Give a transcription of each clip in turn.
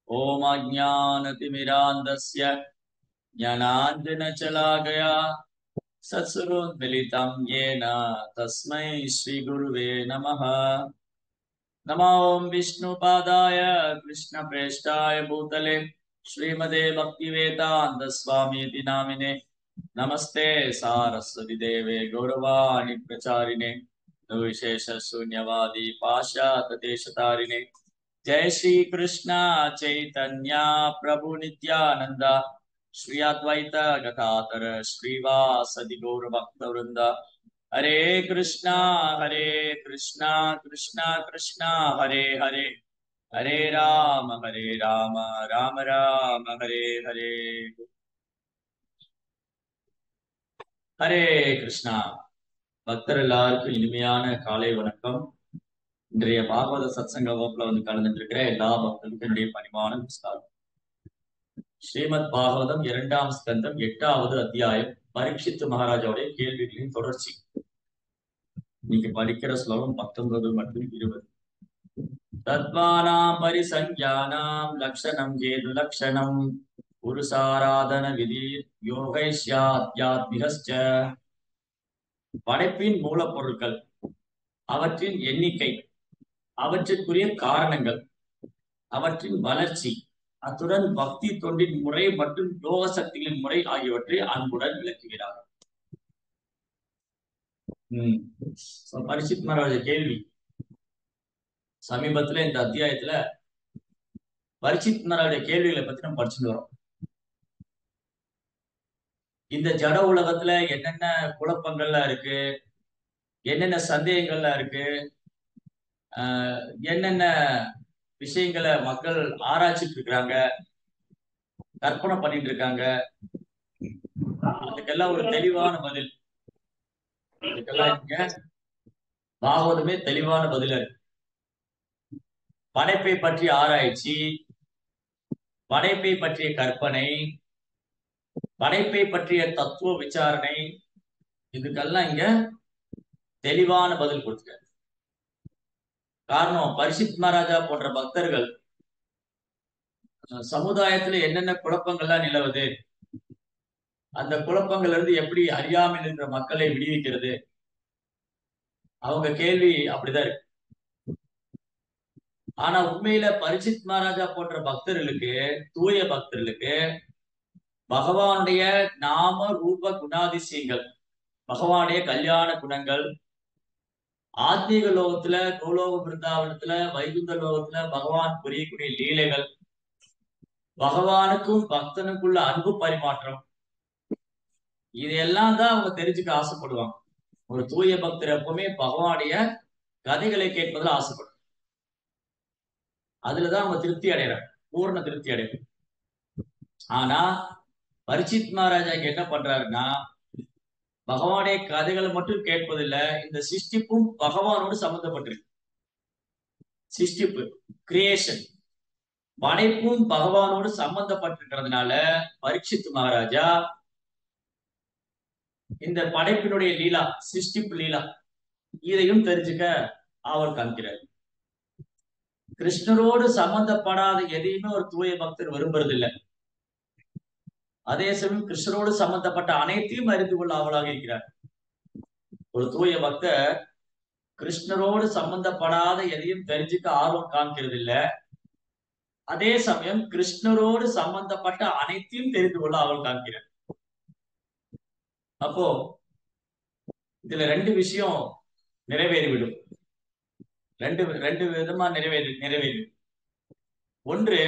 ओम अज्ञानतिमिरान्धस्य ज्ञानाञ्जनशलाकया सत्स्वरूपमिलितं येन तस्मै श्रीगुरुवे नमः। नमो विष्णुपादाय कृष्णप्रेष्ठाय भूतले श्रीमते भक्तिवेदान्तस्वामीति नामिने नमस्ते सारस्वती देवे गौरवाणि प्रचारिणे विशेष शून्यवादी पाश्चात्यदेशतारिणे जय श्री कृष्ण चैतन्य प्रभु नित्यानंद श्री अद्वैत गदाधर श्रीवासदि गौर भक्त वृंद हरे कृष्णा कृष्णा कृष्णा हरे हरे हरे राम राम राम हरे हरे हरे कृष्णा பக்தர் எல்லாருக்கும் இனிமையான காலை வணக்கம். இன்றைய பாகவத சத்சங்க வகுப்புல கலந்துட்டு இருக்கிற எல்லா பக்தர்களுக்கும் என்னுடைய பணிவான நமஸ்காரம். ஸ்ரீமத் பாகவதம் 2ஆம் ஸ்கந்தம் 8வது அத்தியாயம் பரீட்சித் மகாராஜாவுடைய கேள்விகளின் தொடர்ச்சி. இன்னைக்கு படிக்கிற ஸ்லோகம் 19 மற்றும் 20. தத்வானாம் பரிசஞ்ஞானாம் லக்ஷணம் கேது லக்ஷணம் புருஷாராதன விதி யோகைஷ்யாத்யாத்மிகஸ்ச. படைப்பின் மூலப்பொருட்கள், அவற்றின் எண்ணிக்கை, அவற்றுக்குரிய காரணங்கள், அவற்றின் வளர்ச்சி, அத்துடன் பக்தி தொண்டின் முறை மற்றும் யோக சக்திகளின் முறை ஆகியவற்றை அன்புடன் விளக்குகிறார். பரீட்சித் மகாராஜ கேள்வி. சமீபத்துல இந்த அத்தியாயத்துல பரீட்சித் மகாராஜ கேள்விகளை பத்தி நம்ம படிச்சுட்டு வரோம். இந்த ஜட உலகத்துல என்னென்ன குழப்பங்கள்லாம் இருக்கு, என்னென்ன சந்தேகங்கள்லாம் இருக்கு, என்னென்ன விஷயங்களை மக்கள் ஆராய்ச்சிட்டு இருக்கிறாங்க, கற்பனை பண்ணிட்டு இருக்காங்க, அதுக்கெல்லாம் ஒரு தெளிவான பதில். இதுக்கெல்லாம் பாகவதமே தெளிவான பதில் இருக்கு. படைப்பை பற்றிய ஆராய்ச்சி, படைப்பை பற்றிய கற்பனை, படைப்பை பற்றிய தத்துவ விசாரணை, இதுக்கெல்லாம் இங்க தெளிவான பதில் கொடுத்துருக்காரு. காரணம், பரீட்சித் மகாராஜா போன்ற பக்தர்கள் சமுதாயத்துல என்னென்ன குழப்பங்கள்லாம் நிலவுது, அந்த குழப்பங்கள்ல இருந்து எப்படி அறியாமல் இருக்கிற மக்களை விடுவிக்கிறது, அவங்க கேள்வி அப்படிதான் இருக்கு. ஆனா உண்மையில பரீட்சித் மகாராஜா போன்ற பக்தர்களுக்கு, தூய பக்தர்களுக்கு பகவானுடைய நாம ரூப குணாதிசயங்கள், பகவானுடைய கல்யாண குணங்கள், ஆத்மீக லோகத்துல, கோலோக பிருந்தாவனத்துல, வைகுந்த லோகத்துல பகவான் புரியக்கூடிய லீலைகள், பகவானுக்கும் பக்தனுக்குள்ள அன்பு பரிமாற்றம், இதெல்லாம் தான் அவங்க தெரிஞ்சுக்க ஆசைப்படுவாங்க. ஒரு தூய பக்தர் எப்பவுமே பகவானுடைய கதைகளை கேட்பதில் ஆசைப்படும். அதுலதான் அவங்க திருப்தி அடைகிறாங்க, பூர்ண திருப்தி அடையும். ஆனா பரீட்சித் மகாராஜா என்ன பண்றாருன்னா, பகவானுடைய கதைகளை மட்டும் கேட்பதில்லை, இந்த சிருஷ்டிப்பும் பகவானோடு சம்பந்தப்பட்டிருக்கு. சிருஷ்டிப்பு, கிரியேஷன், படைப்பும் பகவானோடு சம்பந்தப்பட்டிருக்கிறதுனால பரீட்சித் மகாராஜா இந்த படைப்பினுடைய லீலா, சிருஷ்டிப்பு லீலா, இதையும் தெரிஞ்சுக்க அவர் காண்கிறார். கிருஷ்ணரோடு சம்பந்தப்படாத எதையுமே ஒரு தூய பக்தர் விரும்புறது இல்லை. அதே சமயம் கிருஷ்ணரோடு சம்பந்தப்பட்ட அனைத்தையும் அறிந்து கொள்ள ஆவலாக இருக்கிறார். ஒரு தூய பக்தர் கிருஷ்ணரோடு சம்பந்தப்படாத எதையும் தெரிஞ்சுக்க ஆர்வம் காண்கிறது இல்லை. அதே சமயம் கிருஷ்ணரோடு சம்பந்தப்பட்ட அனைத்தையும் தெரிந்து கொள்ள ஆவல் காண்கிறார். அப்போ இதுல ரெண்டு விஷயம் நிறைவேறிவிடும். ரெண்டு விதமா நிறைவேறி. ஒன்று,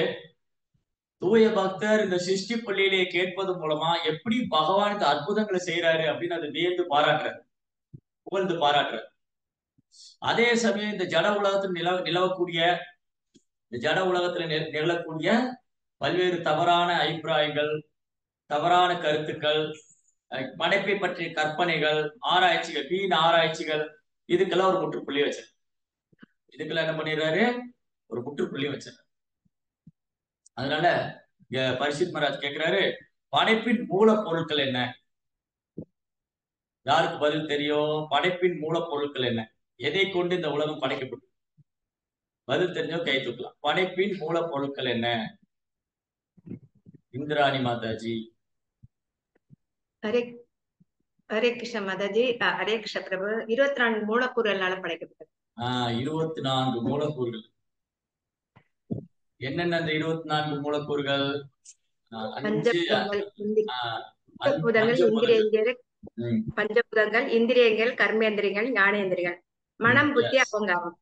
தூய பக்தர் இந்த சிருஷ்டி பள்ளியிலே கேட்பது மூலமா எப்படி பகவான் இந்த அற்புதங்களை செய்யறாரு அப்படின்னு அதை வியந்து பாராட்டுறாரு, புகழ்ந்து பாராட்டுறாரு. அதே சமயம் இந்த ஜட உலகத்தில் நிலவக்கூடிய, இந்த ஜட உலகத்துல நிகழக்கூடிய பல்வேறு தவறான அபிப்பிராயங்கள், தவறான கருத்துக்கள், படைப்பை பற்றிய கற்பனைகள், ஆராய்ச்சிகள், வீண் ஆராய்ச்சிகள், இதுக்கெல்லாம் ஒரு முற்றுப்புள்ளி வச்சார். இதுக்கெல்லாம் என்ன பண்ணிடுறாரு, ஒரு முற்றுப்புள்ளி வச்சார். அதனால இங்க பரீட்சித் மகாராஜ் கேட்கிறாரு, படைப்பின் மூலப்பொருட்கள் என்ன? யாருக்கு பதில் தெரியும்? படைப்பின் மூலப்பொருட்கள் என்ன? எதை கொண்டு இந்த உலகம் படைக்கப்படும்? பதில் தெரிஞ்சோ கை தூக்கலாம். படைப்பின் மூலப்பொருட்கள் என்ன? இந்திராணி மாதாஜி. ஹரே ஹரே கிருஷ்ண மாதாஜி. ஹரே கிருஷ்ண பிரபு. 24 மூலக்கூறுகளால படைக்கப்பட்டது. 24 மூலக்கூறுகள். என்னென்ன அந்த 24 மூலக்கூறுகள்? பஞ்சபூதங்கள், இந்திரியங்கள், கர்மேந்திரியங்கள், ஞானேந்திரியங்கள், மனம், புத்தி, அகங்காரம்.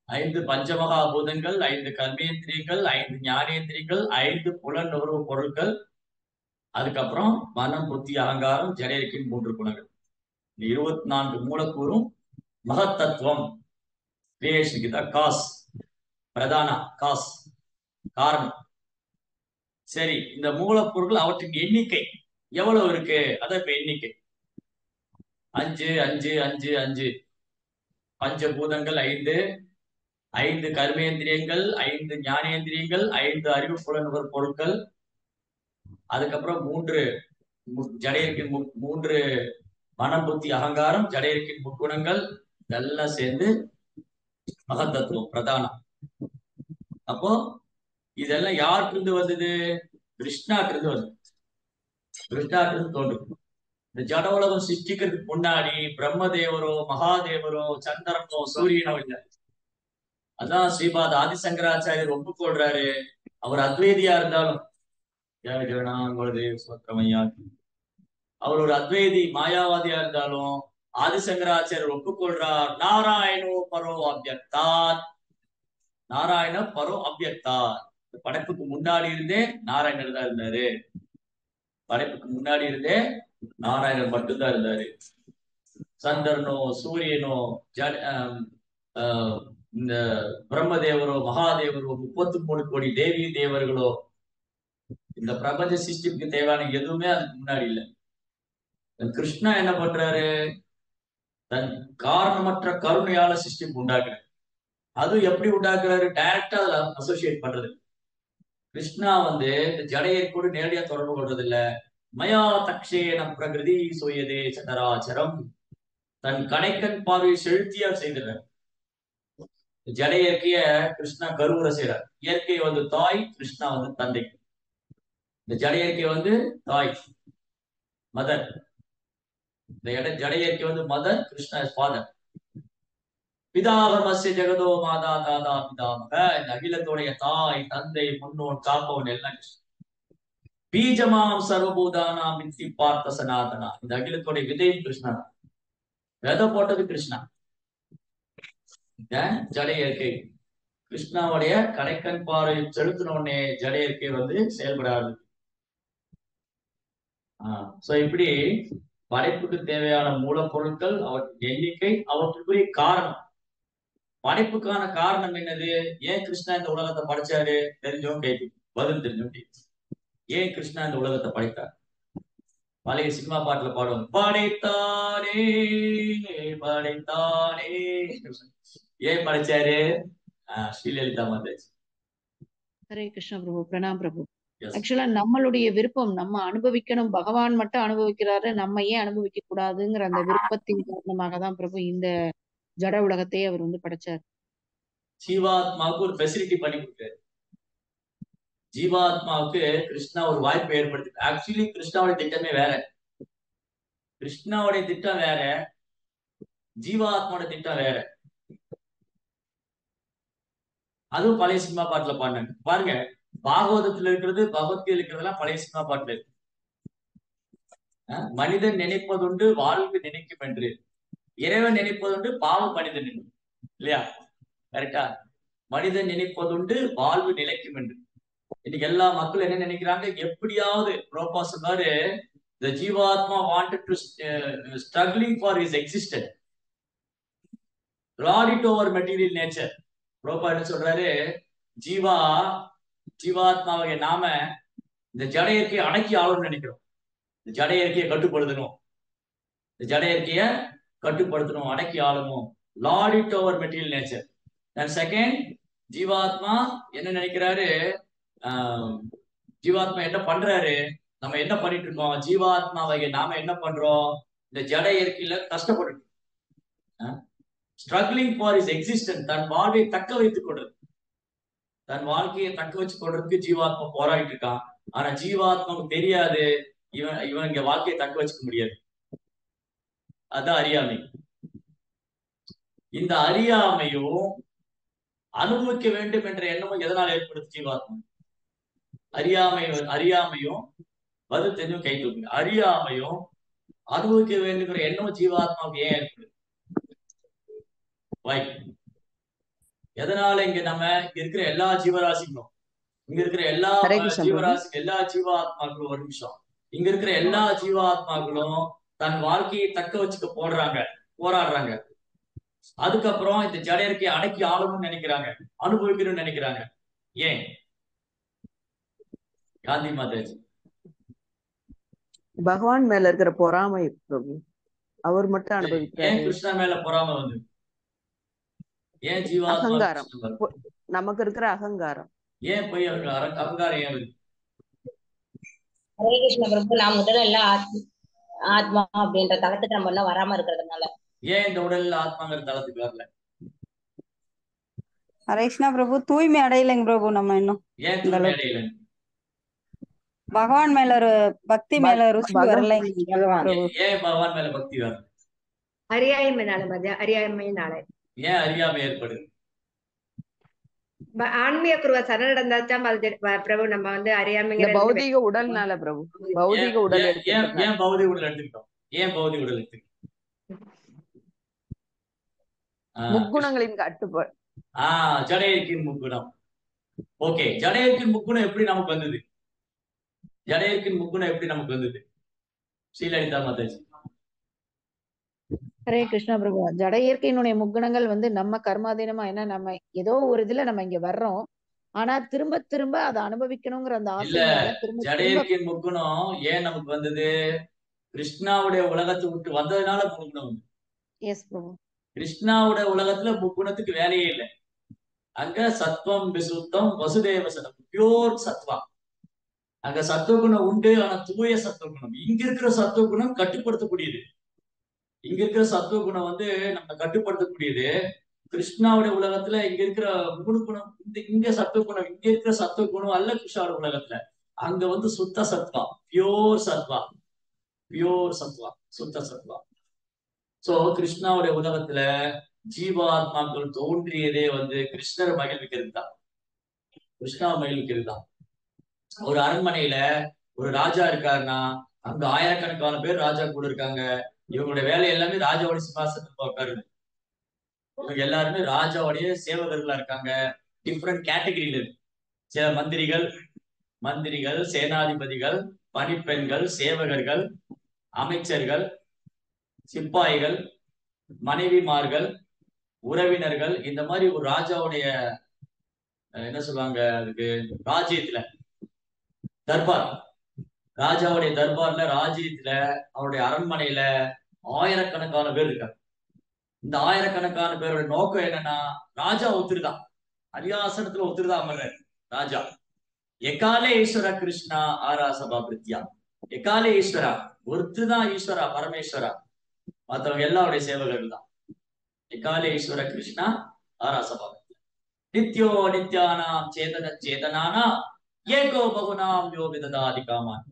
5 பஞ்சமகாபூதங்கள், 5 கர்மேந்திரியங்கள், 5 ஞானேந்திரியங்கள், 5 புலனுணர்வு பொருட்கள், அதுக்கப்புறம் மனம், புத்தி, அகங்காரம், ஜடேரிக்கின் 3 குணங்கள். இந்த 24 மூலக்கூறும் மகத்தத்துவம், கிரியேஷனுக்கு தான் காஸ், பிரதான காஸ், காரணம். சரி, இந்த மூலப்பொருட்கள் அவற்றின் எண்ணிக்கை எவ்வளவு இருக்கு? அதான் இப்ப எண்ணிக்கை 5 5 5 5. பஞ்சபூதங்கள் 5, 5 கர்மேந்திரியங்கள், 5 ஞானேந்திரியங்கள், 5 அறிவு புலனுணர்வு பொருட்கள், அதுக்கப்புறம் 3 ஜடையர்க்கின் 3 மனம், புத்தி, அகங்காரம், ஜடையர்க்கின் முக்குணங்கள், இதெல்லாம் சேர்ந்து மகத்தத்துவம், பிரதானம். அப்போ இதெல்லாம் யாருக்கு இருந்து வந்தது? கிருஷ்ணாட்டு இருந்து வருது. கிருஷ்ணாட்டு இருந்து தோன்றும். இந்த ஜட உலகம் சிருஷ்டிக்கிறதுக்கு முன்னாடி பிரம்மதேவரோ, மகாதேவரோ, சந்திரனோ, சூரியனோ இல்லை. அதான் ஸ்ரீபாத் ஆதிசங்கராச்சாரியர் ஒப்புக்கொள்றாரு. அவர் அத்வைதியா இருந்தாலும், அவர் ஒரு அத்வைதி மாயாவாதியா இருந்தாலும் ஆதிசங்கராச்சாரியர் ஒப்புக்கொள்றார். நாராயணோ பரோ அபியக்தாத், நாராயண பரோ அபியக்தாத். படைப்புக்கு முன்னாடி இருந்தே நாராயணர் தான் இருந்தாரு. படைப்புக்கு முன்னாடி இருந்தே நாராயணர் மட்டும்தான் இருந்தாரு. சந்திரனோ, சூரியனோ, இந்த பிரம்மதேவரோ, மகாதேவரோ, 33 கோடி தேவி தேவர்களோ, இந்த பிரபஞ்ச சிஸ்டத்துக்கு தேவையான எதுவுமே அதுக்கு முன்னாடி இல்லை. கிருஷ்ணா என்ன பண்றாரு? தன் காரணமற்ற கருணையால சிஸ்டம் உண்டாக்குறாரு. அது எப்படி உண்டாக்குறாரு? டைரக்டா அதுல அசோசியேட் பண்றது. கிருஷ்ணா இந்த ஜடையர் கூட நேரடியா தொடர்பு கொள்றது இல்ல. மயா தக்ஷேன பிரகிருதி சோயதே சதராச்சரம், தன் கடைக்கண் பார்வை செலுத்தியா செய்கிறார். ஜட இயற்கைய கிருஷ்ணா கருவுரை செய்யறார். இயற்கை தாய், கிருஷ்ணா தந்தை. இந்த ஜட இயற்கை தாய், மதர். இந்த ஜட இயற்கை மதர், கிருஷ்ணா இஸ் ஃபாதர். பிதாகமஸ்ய ஜெகதோ மாதா தாதா பிதாமக. இந்த அகிலத்தோடைய தாய், தந்தை, முன்னோன், காப்பவன் எல்லாம் பீஜமாம் சர்வபூதானாம் மித்தி பார்த்த சனாதனா. இந்த அகிலத்தோடைய விதையும் கிருஷ்ணா. விதை போட்டது கிருஷ்ணா. ஜட இயற்கை கிருஷ்ணாவுடைய கடைக்கண் பார்வை செலுத்தினோடனே ஜட இயற்கை செயல்படாது. இப்படி படைப்புக்கு தேவையான மூலப்பொருட்கள், அவற்றின் எண்ணிக்கை, அவற்றுக்குரிய காரணம். படைப்புக்கான காரணம் என்னது? ஏன் கிருஷ்ணா இந்த உலகத்தை படைச்சாரு? தெரிஞ்சவங்க கேட்கும், பதில் தெரிஞ்சவங்க கேட்கும். ஏன் கிருஷ்ணா இந்த உலகத்தை படைத்தார்? பழைய சினிமா பாட்டுல பாடுவோம், படைத்தானே படைத்தானே. ஏன் படைச்சாரு? ஸ்ரீலலிதா மாதாஜி. ஹரே கிருஷ்ண பிரபு. பிரணாம் பிரபு. ஆக்சுவலா நம்மளுடைய விருப்பம், நம்ம அனுபவிக்கணும், பகவான் மட்டும் அனுபவிக்கிறாரு, நம்ம ஏன் அனுபவிக்க கூடாதுங்கிற அந்த விருப்பத்தின் காரணமாக தான் பிரபு இந்த ஜட உலகத்தையே அவர் படைச்சார். ஜீவாத்மாவுக்கு ஒரு ஃபெசிலிட்டி பண்ணி கொடுத்தாரு. ஜீவாத்மாவுக்கு கிருஷ்ணா ஒரு வாய்ப்பை ஏற்படுத்தி. ஆக்சுவலி கிருஷ்ணாவுடைய திட்டமே வேற. கிருஷ்ணாவுடைய திட்டம் வேற, ஜீவாத்மாவோட திட்டம் வேற. அதுவும் பழைய சினிமா பாட்டுல பாடினாங்க பாருங்க. பாகவதத்துல இருக்கிறது, பகவத்கீதை இருக்கிறதெல்லாம் பழைய சினிமா பாட்டுல இருக்கு. மனிதன் நினைப்பதுண்டு வாழ்வு நினைக்கும் என்று, இறைவன் நினைப்பதுண்டு பாவம் மனிதன் இல்லையா? கரெக்டா? மனிதன் நினைப்பதுண்டு வாழ்வு நிலைக்கும் என்று. இன்னைக்கு எல்லா மக்களும் என்ன நினைக்கிறாங்க? எப்படியாவது சொன்னாரு, the ஜீவாத்மா wanted to struggling for his existence, lord it over material nature. என்ன சொல்றாரு? ஜீவாத்மாவை நாம இந்த ஜட இயற்கையை அடக்கி ஆளணும்னு நினைக்கிறோம். இந்த ஜட இயற்கையை கட்டுப்படுத்தணும், இந்த ஜட இயற்கையை கட்டுப்படுத்தணும், அடக்கி ஆளணும். Lord it over material nature. And second, ஜீவாத்மா என்ன நினைக்கிறாரு? ஜீவாத்மா என்ன பண்றாரு? நம்ம என்ன பண்ணிட்டு இருக்கோம்? ஜீவாத்மாவை நாம என்ன பண்றோம்? இந்த ஜட இயற்கையில கஷ்டப்பட்டு ஸ்ட்ரகிளிங் ஃபார் இஸ் எக்ஸிஸ்டன்ஸ், தன் வாழ்வை தக்க வைத்துக் கொள்றது, தன் வாழ்க்கையை தக்க வச்சு கொள்றதுக்கு ஜீவாத்மா போராடிட்டு இருக்கான். ஆனா ஜீவாத்மாவுக்கு தெரியாது இவன் இங்க வாழ்க்கையை தக்க வச்சுக்க முடியாது. அதான் அறியாமை. இந்த அறியாமையும் அனுபவிக்க வேண்டும் என்ற எண்ணமும் எதனால் ஏற்படுது? ஜீவாத்மா அறியாமையும் பதில் தெரிஞ்சும் கை தூக்குங்க. அறியாமையும் அனுபவிக்க வேண்டுங்கிற எண்ணமும் ஜீவாத்மாவுக்கு ஏன் ஏற்படுது? எதனால இங்க நம்ம இங்க இருக்கிற எல்லா ஜீவராசிகளும், இங்க இருக்கிற எல்லா எல்லா ஜீவாத்மாக்களும், ஒரு நிமிஷம், இங்க இருக்கிற எல்லா ஜீவாத்மாக்களும் தன் வாழ்க்கையை தக்க வச்சுக்க போராடுறாங்க. அதுக்கப்புறம் இந்த ஜடையற்கை அடக்கி ஆளணும்னு நினைக்கிறாங்க, அனுபவிக்கணும்னு நினைக்கிறாங்க. ஏன்? காந்தி மாதாஜி பகவான் மேல இருக்கிற பொறாமை பிரபு, அவர் மட்டும் அனுபவிக்கிறார். ஏன் கிருஷ்ணா மேல பொறாமை வந்து? ஏன் ஜீவாத்மா அகங்காரம், நமக்கு இருக்கிற அகங்காரம். ஏன் போய் அகங்காரம் ஏன் வருது? ஹரே கிருஷ்ண பிரபு, நான் முதல்ல எல்லாம் ஆத்மா அப்படின்ற தளத்துக்கு நம்ம எல்லாம் வராம இருக்கிறதுனால. ஏன் இந்த உடல்ல ஆத்மாங்கிற தளத்துக்கு வரல? ஹரே கிருஷ்ணா பிரபு, தூய்மை அடையலைங்க பிரபு நம்ம இன்னும். ஏன் தூய்மை அடையல? பகவான் மேல ஒரு பக்தி மேல ருசி வரலைங்க பிரபு. ஏன் பகவான் மேல பக்தி வரல? அறியாமையினால. ஏன் அறியாமை ஏற்படுது? ஆன்மீக குருவ சரணடைந்தாச்சாம் பிரபு நம்ம வந்து அறியாமைங்கிற பௌதிக உடல்னால பிரபு. பௌதிக உடல் ஏன் பௌதிக உடல் எடுத்துக்கிட்டோம்? ஏன் பௌதிக உடல் எடுத்துக்கிட்டோம்? முக்குணங்களின் கட்டுப்பாடு. ஜடையர்க்கின் முக்குணம். ஓகே, ஜடையர்க்கின் முக்குணம் எப்படி நமக்கு வந்தது? ஜடையர்க்கின் முக்குணம் எப்படி நமக்கு வந்தது? ஸ்ரீலலிதா மாதாஜி. ஹரே கிருஷ்ணா பிரபு, ஜட இயற்கையினுடைய முக்குணங்கள் வந்து நம்ம கர்மாதீனமா, ஏன்னா நம்ம ஏதோ ஒரு இதுல நம்ம இங்க வர்றோம், ஆனா திரும்ப திரும்ப அதை அனுபவிக்கணுங்கிற அந்த ஆசையினால திரும்ப ஜடையர்க்கின் முக்குணம் ஏன் நமக்கு வந்தது? கிருஷ்ணாவுடைய உலகத்தை விட்டு வந்ததுனால முக்குணம் வந்து. எஸ் பிரபு. கிருஷ்ணாவுடைய உலகத்துல முக்குணத்துக்கு வேலையே இல்லை. அங்க சத்வம் விசுத்தம் வசுதேவ சதம், பியூர் சத்வா. அங்க சத்துவகுணம் உண்டு, ஆனா தூய சத்துவகுணம். இங்க இருக்கிற சத்துவகுணம் கட்டுப்படுத்தக்கூடியது. இங்க இருக்கிற சத்துவகுணம் வந்து நம்ம கட்டுப்படுத்தக்கூடியது. கிருஷ்ணாவுடைய உலகத்துல இங்க இருக்கிற மூணு குணம், இங்க சத்துவகுணம், இங்க இருக்கிற சத்துவகுணம் அல்ல கிருஷ்ணாவோட உலகத்துல. அங்க வந்து சுத்த சத்வா, பியூர் சத்வா, பியூர் சத்வா, சுத்த சத்வா. சோ கிருஷ்ணாவுடைய உலகத்துல ஜீவாத்மாக்கள் தோன்றியதே வந்து கிருஷ்ணரை மகிழ்விக்கிறது தான், கிருஷ்ணாவை மகிழ்விக்கிறது தான். ஒரு அரண்மனையில ஒரு ராஜா இருக்காருன்னா அங்க ஆயிரக்கணக்கான பேர் ராஜா கூட இருக்காங்க. இவங்களுடைய வேலை எல்லாமே ராஜாவோட சிம்மாசனத்துல உட்காருது. இவங்க எல்லாருமே ராஜாவுடைய சேவகர்களா இருக்காங்க. டிஃப்ரெண்ட் கேட்டகரியில இருக்கு. சில மந்திரிகள், சேனாதிபதிகள், பணிப்பெண்கள், சேவகர்கள், அமைச்சர்கள், சிப்பாய்கள், மனைவிமார்கள், உறவினர்கள். இந்த மாதிரி ஒரு ராஜாவுடைய என்ன சொல்லுவாங்க அதுக்கு, ராஜ்யத்துல தர்பார், ராஜாவுடைய தர்பார்ல, ராஜ்யத்துல, அவருடைய அரண்மனையில ஆயிரக்கணக்கான பேர் இருக்காங்க. இந்த ஆயிரக்கணக்கான பேரோட நோக்கம் என்னன்னா, ராஜா ஒத்துருதான், அரியாசனத்துல ஒத்துருதான் அமர்றாரு ராஜா. எக்காலே ஈஸ்வர கிருஷ்ணா ஆரா சபா பிரித்யா. எக்காலே ஈஸ்வரா, ஒருத்துதான் ஈஸ்வரா, பரமேஸ்வரா, மற்றவங்க எல்லாருடைய சேவகர்கள் தான். எக்காலே ஈஸ்வர கிருஷ்ணா ஆரா சபா பிரித்யா. நித்யோ நித்யானாம் சேதனானா ஏகோ பகுனாம் யோ விததாதி காமான்.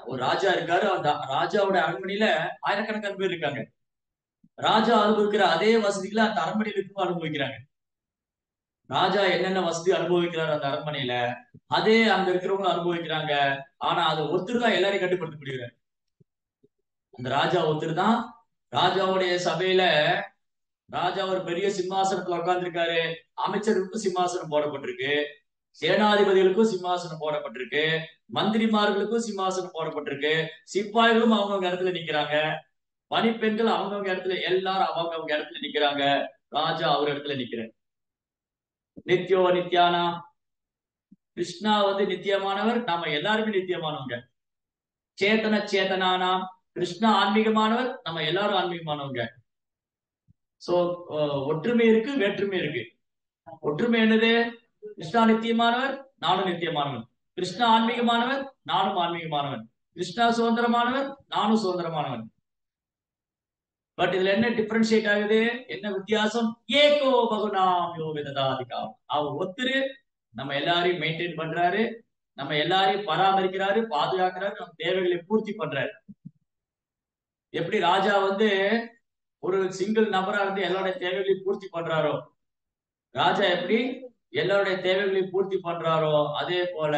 ஒரு ராஜா இருக்காரு, அந்த ராஜாவோட அரண்மனையில ஆயிரக்கணக்கான பேர் இருக்காங்க. ராஜா அனுபவிக்கிற அதே வசதிகளை அந்த அரண்மனையில இருக்கும் அனுபவிக்கிறாங்க. ராஜா என்னென்ன வசதி அனுபவிக்கிறார் அந்த அரண்மனையில, அதே அங்க இருக்கிறவங்களும் அனுபவிக்கிறாங்க. ஆனா அது ஒருத்தர் தான் எல்லாரையும் கட்டுப்படுத்த முடியல. அந்த ராஜா ஒருத்தர் தான். ராஜாவுடைய சபையில ராஜா ஒரு பெரிய சிம்மாசனத்துல உட்கார்ந்துருக்காரு. அமைச்சருக்கும் சிம்மாசனம் போடப்பட்டிருக்கு, சேனாதிபதிகளுக்கும் சிம்மாசனம் போடப்பட்டிருக்கு, மந்திரிமார்களுக்கும் சிம்மாசனம் போடப்பட்டிருக்கு, சிப்பாய்களும் அவங்கவுங்க இடத்துல நிக்கிறாங்க, பணிப்பெண்கள் அவங்கவுங்க இடத்துல, எல்லாரும் அவங்கவுங்க இடத்துல நிக்கிறாங்க. ராஜா அவர் இடத்துல நிக்கிறார். நித்யோ நித்யானா, கிருஷ்ணா வந்து நித்தியமானவர், நாம எல்லாருமே நித்தியமானவங்க. சேத்தனானா, கிருஷ்ணா ஆன்மீகமானவர், நம்ம எல்லாரும் ஆன்மீகமானவங்க. சோ ஒற்றுமை இருக்கு, வேற்றுமை இருக்கு. ஒற்றுமை என்னது? கிருஷ்ணா நித்தியமானவர், நானும் நித்தியமானவன். கிருஷ்ணா ஆன்மீகமானவர், நானும் ஆன்மீகமானவன். கிருஷ்ணா சுதந்திரமானவர், நானும் சுதந்திரமானவன். பட் இதுல என்ன டிஃபரன்ஷியேட் ஆகுது, என்ன வித்தியாசம்? ஏகோ பகுநாம் யோ விததாதிகா. அவர் ஒருத்தரு நம்ம எல்லாரையும் மெயின்டைன் பண்றாரு, நம்ம எல்லாரையும் பராமரிக்கிறாரு, பாதுகாக்கிறாரு, நம்ம தேவைகளை பூர்த்தி பண்றாரு. எப்படி ராஜா வந்து ஒரு சிங்கிள் நபரா இருந்து எல்லாருடைய தேவைகளையும் பூர்த்தி பண்றாரோ, ராஜா எப்படி எல்லாருடைய தேவைகளையும் பூர்த்தி பண்றாரோ, அதே போல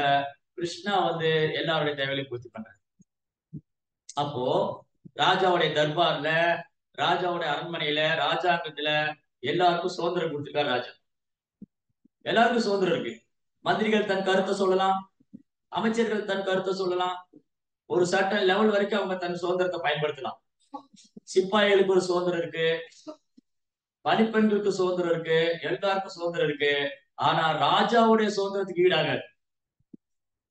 கிருஷ்ணா வந்து எல்லாருடைய தேவைகளையும் பூர்த்தி பண்றாரு. அப்போ ராஜாவுடைய தர்பார்ல, ராஜாவுடைய அரண்மனையில, ராஜாங்கத்துல எல்லாருக்கும் சுதந்திரம் கொடுத்துருக்காரு ராஜா. எல்லாருக்கும் சுதந்திரம் இருக்கு. மந்திரிகள் தன் கருத்தை சொல்லலாம், அமைச்சர்கள் தன் கருத்தை சொல்லலாம், ஒரு சர்டன் லெவல் வரைக்கும் அவங்க தன் சுதந்திரத்தை பயன்படுத்தலாம். சிப்பாய்களுக்கு ஒரு சுதந்திரம் இருக்கு, பணிப்பெண்களுக்கு சுதந்திரம் இருக்கு, எல்லாருக்கும் சுதந்திரம் இருக்கு. ஆனா ராஜாவுடைய சுதந்திரத்துக்கு ஈடாகாது.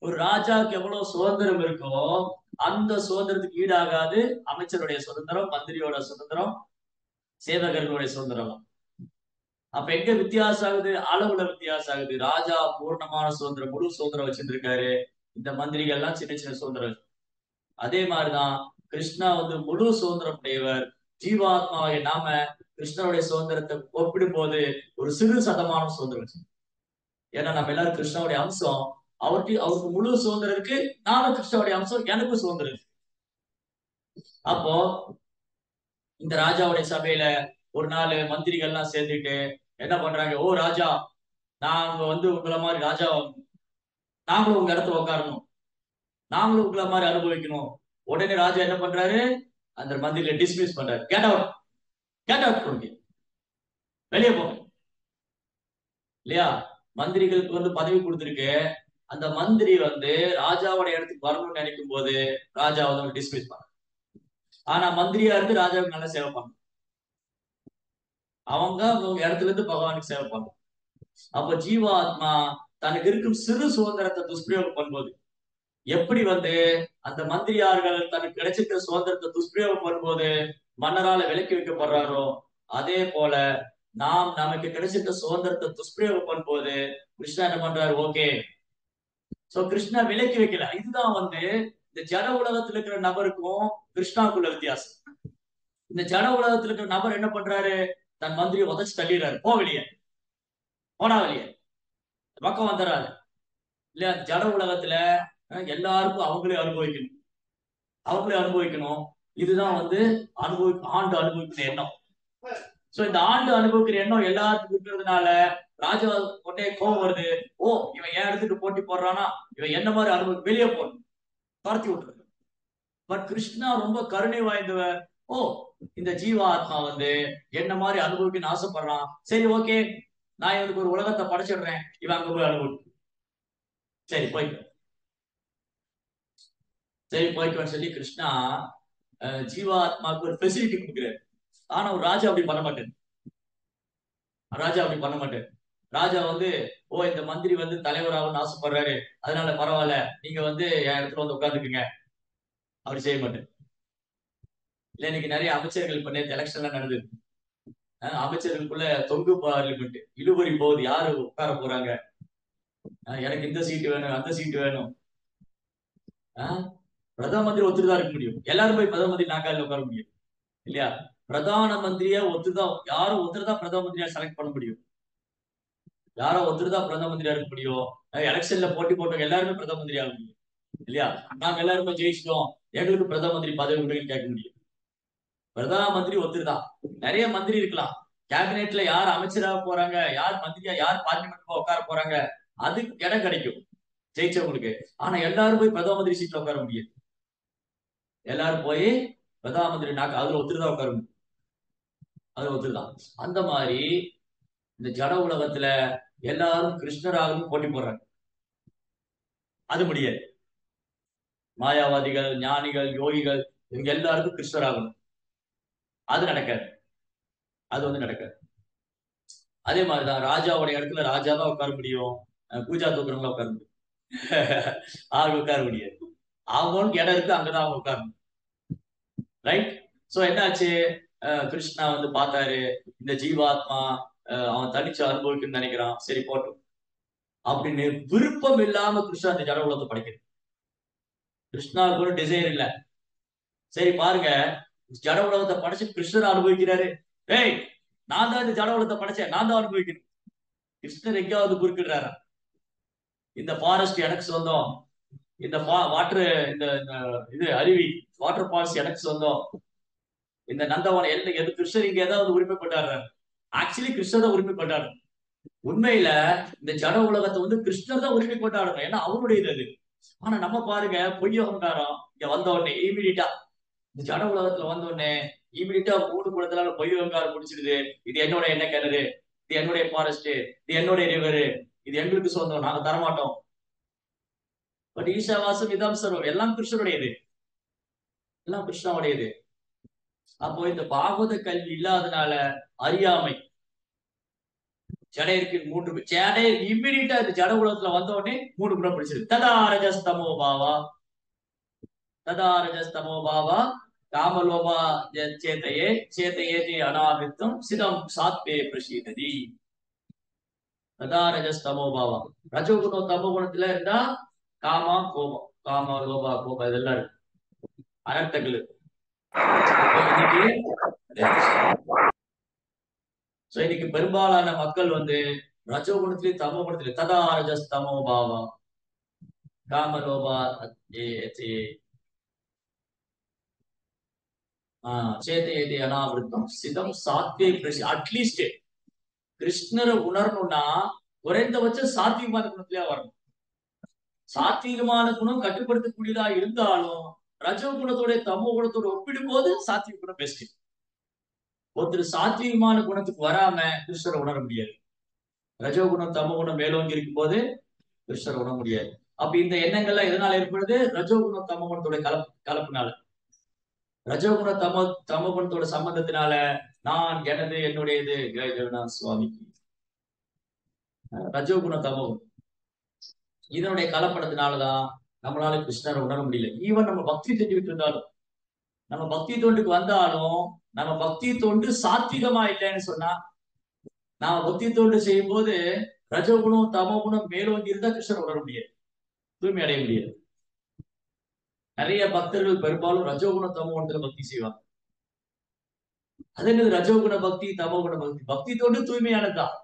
ஒரு ராஜாவுக்கு எவ்வளவு சுதந்திரம் இருக்கோ அந்த சுதந்திரத்துக்கு ஈடாகாது அமைச்சருடைய சுதந்திரம், மந்திரியோட சுதந்திரம், சேவகர்களுடைய சுதந்திரம். அப்ப எங்க வித்தியாசம் ஆகுது? அளவுல வித்தியாசம் ஆகுது. ராஜா பூர்ணமான சுதந்திரம், முழு சுதந்திரம் வச்சுட்டு இருக்காரு. இந்த மந்திரிகள் எல்லாம் சின்ன சின்ன சுதந்திரம். அதே மாதிரிதான் கிருஷ்ணா வந்து முழு சுதந்திரம் உடையவர். ஜீவாத்மாவை நாம கிருஷ்ணனுடைய சுதந்திரத்தை ஒப்பிடும் போது ஒரு சிறு சதமான சுதந்திரம் வச்சு. ஏன்னா நம்ம எல்லாரும் கிருஷ்ணனுடைய அம்சம். அவருக்கு முழு சுதந்திரம் இருக்கு, நானும் கிருஷ்ணனுடைய அம்சம், எனக்கும் சுதந்திரம் இருக்கு. அப்போ இந்த ராஜாவுடைய சபையில ஒரு நாள் மந்திரிகள்லாம் சேர்ந்துட்டு என்ன பண்றாங்க, ஓ ராஜா, நாங்க வந்து உங்களை மாதிரி ராஜா, நாங்களும் உங்க இடத்துல உட்காரணும், நாங்களும் உங்களை மாதிரி அனுபவிக்கணும். உடனே ராஜா என்ன பண்றாரு, அந்த மந்திரிகளை டிஸ்மிஸ் பண்றாரு. கெட் அவுட், கெட் அவுட் கொடுங்க, வெளியே போங்க. இல்லையா? மந்திரிகளுக்கு வந்து பதவி கொடுத்துருக்கு. அந்த மந்திரி வந்து ராஜாவோட இடத்துக்கு வரணும்னு நினைக்கும் போது ராஜா வந்து டிஸ்மிஸ் பண்ண. ஆனா மந்திரியா இருந்து ராஜாவுக்கு நல்லா சேவை பண்ணணும். அவங்க இடத்துல இருந்து பகவானுக்கு சேவை பண்ணணும். அப்ப ஜீவாத்மா தனக்கு இருக்கும் சிறு சுதந்திரத்தை துஷ்பிரயோகம் பண்ணும்போது எப்படி வந்து அந்த மந்திரியார்கள் தனக்கு கிடைச்சிருக்கிற சுதந்திரத்தை துஷ்பிரயோகம் பண்ணும்போது மன்னரால விலக்கி வைக்கப்படுறாரோ, அதே போல நாம் நமக்கு கிடைச்சிருக்க சுதந்திரத்தை துஷ்பிரயோகம் பண்ணும்போது கிருஷ்ணா என்ன பண்றாரு? ஓகே, சோ கிருஷ்ணா விலக்கி வைக்கல. இதுதான் வந்து இந்த ஜட உலகத்துல இருக்கிற நபருக்கும் கிருஷ்ணாக்குள்ள வித்தியாசம். இந்த ஜட உலகத்துல இருக்கிற நபர் என்ன பண்றாரு? தன் மந்திரியை உதச்சு தள்ளிடுறாரு, போ வெளியே, போனா வெளியே, பக்கம் வந்துடுறாரு. இல்லையா? ஜட உலகத்துல எல்லாருக்கும் அவங்களே அனுபவிக்கணும், அவங்களே அனுபவிக்கணும். இதுதான் வந்து ஆண்டு அனுபவிக்கிற எண்ணம். சோ இந்த ஆண்டு அனுபவிக்கிற எண்ணம் எல்லாருக்கும் இருக்கிறதுனால ராஜா உடனே கோபம் வருது. ஓ, இவன் ஏன் இடத்துக்கு போட்டி போடுறானா, இவன் என்ன மாதிரி அனுபவி, வெளியே போடணும், துரத்தி விட்டுறது. பட் கிருஷ்ணா ரொம்ப கருணை வாய்ந்தவர். ஓ, இந்த ஜீவாத்மா வந்து என்ன மாதிரி அனுபவிக்கணும்னு ஆசைப்படுறான், சரி ஓகே, நான் இவனுக்கு ஒரு உலகத்தை படைச்சிடுறேன், இவன் அங்க போய் அனுபவி, சரி போய்க்க, சரி போய்க்குன்னு சொல்லி கிருஷ்ணா ஜீவாத்மாவுக்கு ஒரு ஃபெசிலிட்டி கொடுக்குறாரு. ஆனா ஒரு ராஜா அப்படி பண்ண மாட்டேன். ராஜா அப்படி பண்ண மாட்டேன். ராஜா வந்து, ஓ இந்த மந்திரி வந்து தலைவராகணும்னு ஆசைப்படுறாரு, அதனால பரவாயில்ல, நீங்க வந்து என் இடத்துல வந்து உட்காந்துக்குங்க, அப்படி செய்ய மாட்டேன். இல்ல, இன்னைக்கு நிறைய அமைச்சர்கள் இப்ப நேற்று எலெக்ஷன்லாம் நடந்தது. அமைச்சர்களுக்குள்ள தொங்கு பார்லிமெண்ட், இழுபறி போகுது, யாரு உட்கார போறாங்க, எனக்கு இந்த சீட்டு வேணும், அந்த சீட்டு வேணும். பிரதம மந்திரி ஒத்துதான் இருக்க முடியும், எல்லாரும் போய் பிரதம மந்திரி நாக்கால உட்கார முடியும் இல்லையா? பிரதான மந்திரியா ஒத்துதான், யாரும் ஒத்துதான் பிரதம மந்திரியா செலக்ட் பண்ண முடியும், யாரோ ஒத்துதான் பிரதம மந்திரியா இருக்க முடியும். எலெக்ஷன்ல போட்டி போட்டவங்க எல்லாருமே பிரதம மந்திரி ஆக முடியும் இல்லையா? நாங்க எல்லாருமே ஜெயிச்சிட்டோம், எங்களுக்கு பிரதம மந்திரி பதவி கொடுங்கன்னு கேட்க முடியும். பிரதம மந்திரி ஒத்துதான். நிறைய மந்திரி இருக்கலாம், கேபினெட்ல யார் அமைச்சராக போறாங்க, யார் மந்திரியா, யார் பார்லிமெண்ட் உட்கார போறாங்க, அதுக்கு இடம் கிடைக்கும் ஜெயிச்சவங்களுக்கு. ஆனா எல்லாரும் போய் பிரதம மந்திரி சீட்ல உட்கார முடியாது. எல்லாரும் போய் பிரதம மந்திரி நாக்கு அதுல ஒத்துதான் உட்கார முடியும், அதுல ஒத்துதான். அந்த மாதிரி இந்த ஜட உலகத்துல எல்லாரும் கிருஷ்ணராகவும் போட்டி போடுறாங்க, அது முடியாது. மாயாவாதிகள், ஞானிகள், யோகிகள், இவங்க எல்லாருக்கும் கிருஷ்ணராகணும், அது நடக்காது, அது வந்து நடக்காது. அதே மாதிரிதான் ராஜாவுடைய இடத்துல ராஜா தான் உட்கார முடியும், பூஜா தூக்குறவங்களா உட்கார முடியும், அவங்க உட்கார முடியாது. அவங்களுக்கு இடம் இருக்கு, அங்கதான் அவங்க உட்காரணும், ரைட்? சோ என்னாச்சு, கிருஷ்ணா வந்து பார்த்தாரு, இந்த ஜீவாத்மா அவன் தனிச்சு அனுபவிக்கணும்னு நினைக்கிறான், சரி போட்டும் அப்படின்னு விருப்பம் இல்லாம கிருஷ்ணா இந்த ஜட உலகத்தை படைக்கிறது. கிருஷ்ணாவுக்கு ஒரு டிசைர் இல்ல. சரி பாருங்க, ஜட உலகத்தை படைச்சு கிருஷ்ணர் அனுபவிக்கிறாரு. ஏய், நான் தான் இந்த ஜட உலகத்தை படைச்சேன், நான் தான் அனுபவிக்கணும். கிருஷ்ணர் எங்கேயாவது குறுக்கிடுறாரா? இந்த ஃபாரஸ்ட் எனக்கு சொந்தம், இந்த வாட்டர், இந்த இது அருவி வாட்டர் ஃபால்ஸ் எனக்கு சொந்தம், இந்த நந்தவனம் எல்லாம் எது கிருஷ்ணர் இங்க ஏதாவது உரிமை கொண்டாடுறாரு? ஆக்சுவலி கிருஷ்ணர் தான் உரிமை கொண்டாடணும். உண்மையில இந்த ஜட உலகத்தை வந்து கிருஷ்ணர் தான் உரிமை கொண்டாடணும், ஏன்னா அவருடையது அது. ஆனா நம்ம பாருங்க, பொய் அகங்காரம் இங்க வந்த உடனே இமீடியட்டா, இந்த ஜட உலகத்துல வந்த உடனே இமீடியட்டா மூணு குளத்துல பொய் அகங்காரம் முடிச்சிடுது. இது என்னோட என்ன கிணறு, இது என்னுடைய ஃபாரஸ்ட், இது என்னுடைய ரிவரு, இது எங்களுக்கு சொந்தம், நாங்க தரமாட்டோம். பட் ஈஷாவாசம் இதம் சர்வம் எல்லாம் கிருஷ்ணனுடையது, எல்லாம் கிருஷ்ணனுடையது. அப்போ இந்த பாகவத கல்வி இல்லாதனால அறியாமை, ஜடை இருக்கு மூன்று ஜடை இம்மிடியா இந்த ஜட உலகத்துல வந்த உடனே மூணு குணம் பிடிச்சிருக்கு. ததா ரஜஸ்தமோ பாவா, ததா ரஜஸ்தமோ பாவா காமலோபா சேத்தையே சேத்தையே அனாவித்தம் சிதம் சாத்வே பிரசீததி. ததா ரஜஸ்தமோ பாவா, ரஜோகுணம் தமோ குணத்துல இருந்தா காமா கோபம், காமா லோபா கோபம் இதெல்லாம் இருக்கு, அனர்த்தங்கள். இன்னைக்கு பெரும்பாலான மக்கள் வந்து ரஜோகுணத்திலே தமோ குணத்திலே ததா ரஜஸ்தமோ பாவா காமலோபா சேதையதி அனாவிருத்தம் சிதம் சாத்வே பிரசி. அட்லீஸ்ட் கிருஷ்ணரை உணரணும்னா குறைந்தபட்சம் சாத்வீகமான குணத்திலே வரணும். சாத்வீகமான குணம் கட்டுப்படுத்தக்கூடியதா இருந்தாலும் ரஜோகுணத்தோட தமோ குணத்தோட ஒப்பிடும் போது சாத்வீக குணம் பெஸ்ட். ஒருத்தர் சாத்வீகமான குணத்துக்கு வராம கிருஷ்ணரை உணர முடியாது. ரஜோகுணம் தமோ குணம் மேலோங்கி இருக்கும் போது கிருஷ்ணரை உணர முடியாது. அப்ப இந்த எண்ணங்கள்லாம் எதனால ஏற்படுது? ரஜோகுணம் தமோ குணத்தோட கலப்புனால, ரஜோகுண தமோ குணத்தோட சம்பந்தத்தினால நான் எனது என்னுடையது ஜெய ஜெகநாத் சுவாமிக்கு. ரஜோகுண தமோ இதனுடைய கலப்படத்தினாலதான் நம்மளால கிருஷ்ணரை உணர முடியல. ஈவன் நம்ம பக்தி செஞ்சுக்கிட்டு இருந்தாலும், நம்ம பக்தி தொண்டுக்கு வந்தாலும், நம்ம பக்தி தொண்டு சாத்விகமா இல்லைன்னு சொன்னா, நாம பக்தி தொண்டு செய்யும் போது ரஜோகுணம் தமோ குணம் மேலோங்கி இருந்தா கிருஷ்ணரை உணர முடியாது, தூய்மை அடைய முடியாது. நிறைய பக்தர்கள் பெரும்பாலும் ரஜோகுண தமோ குணத்துல பக்தி செய்வாங்க. அது என்னது ரஜோகுண பக்தி தமோ குண பக்தி? பக்தி தொண்டு தூய்மையானதுதான்.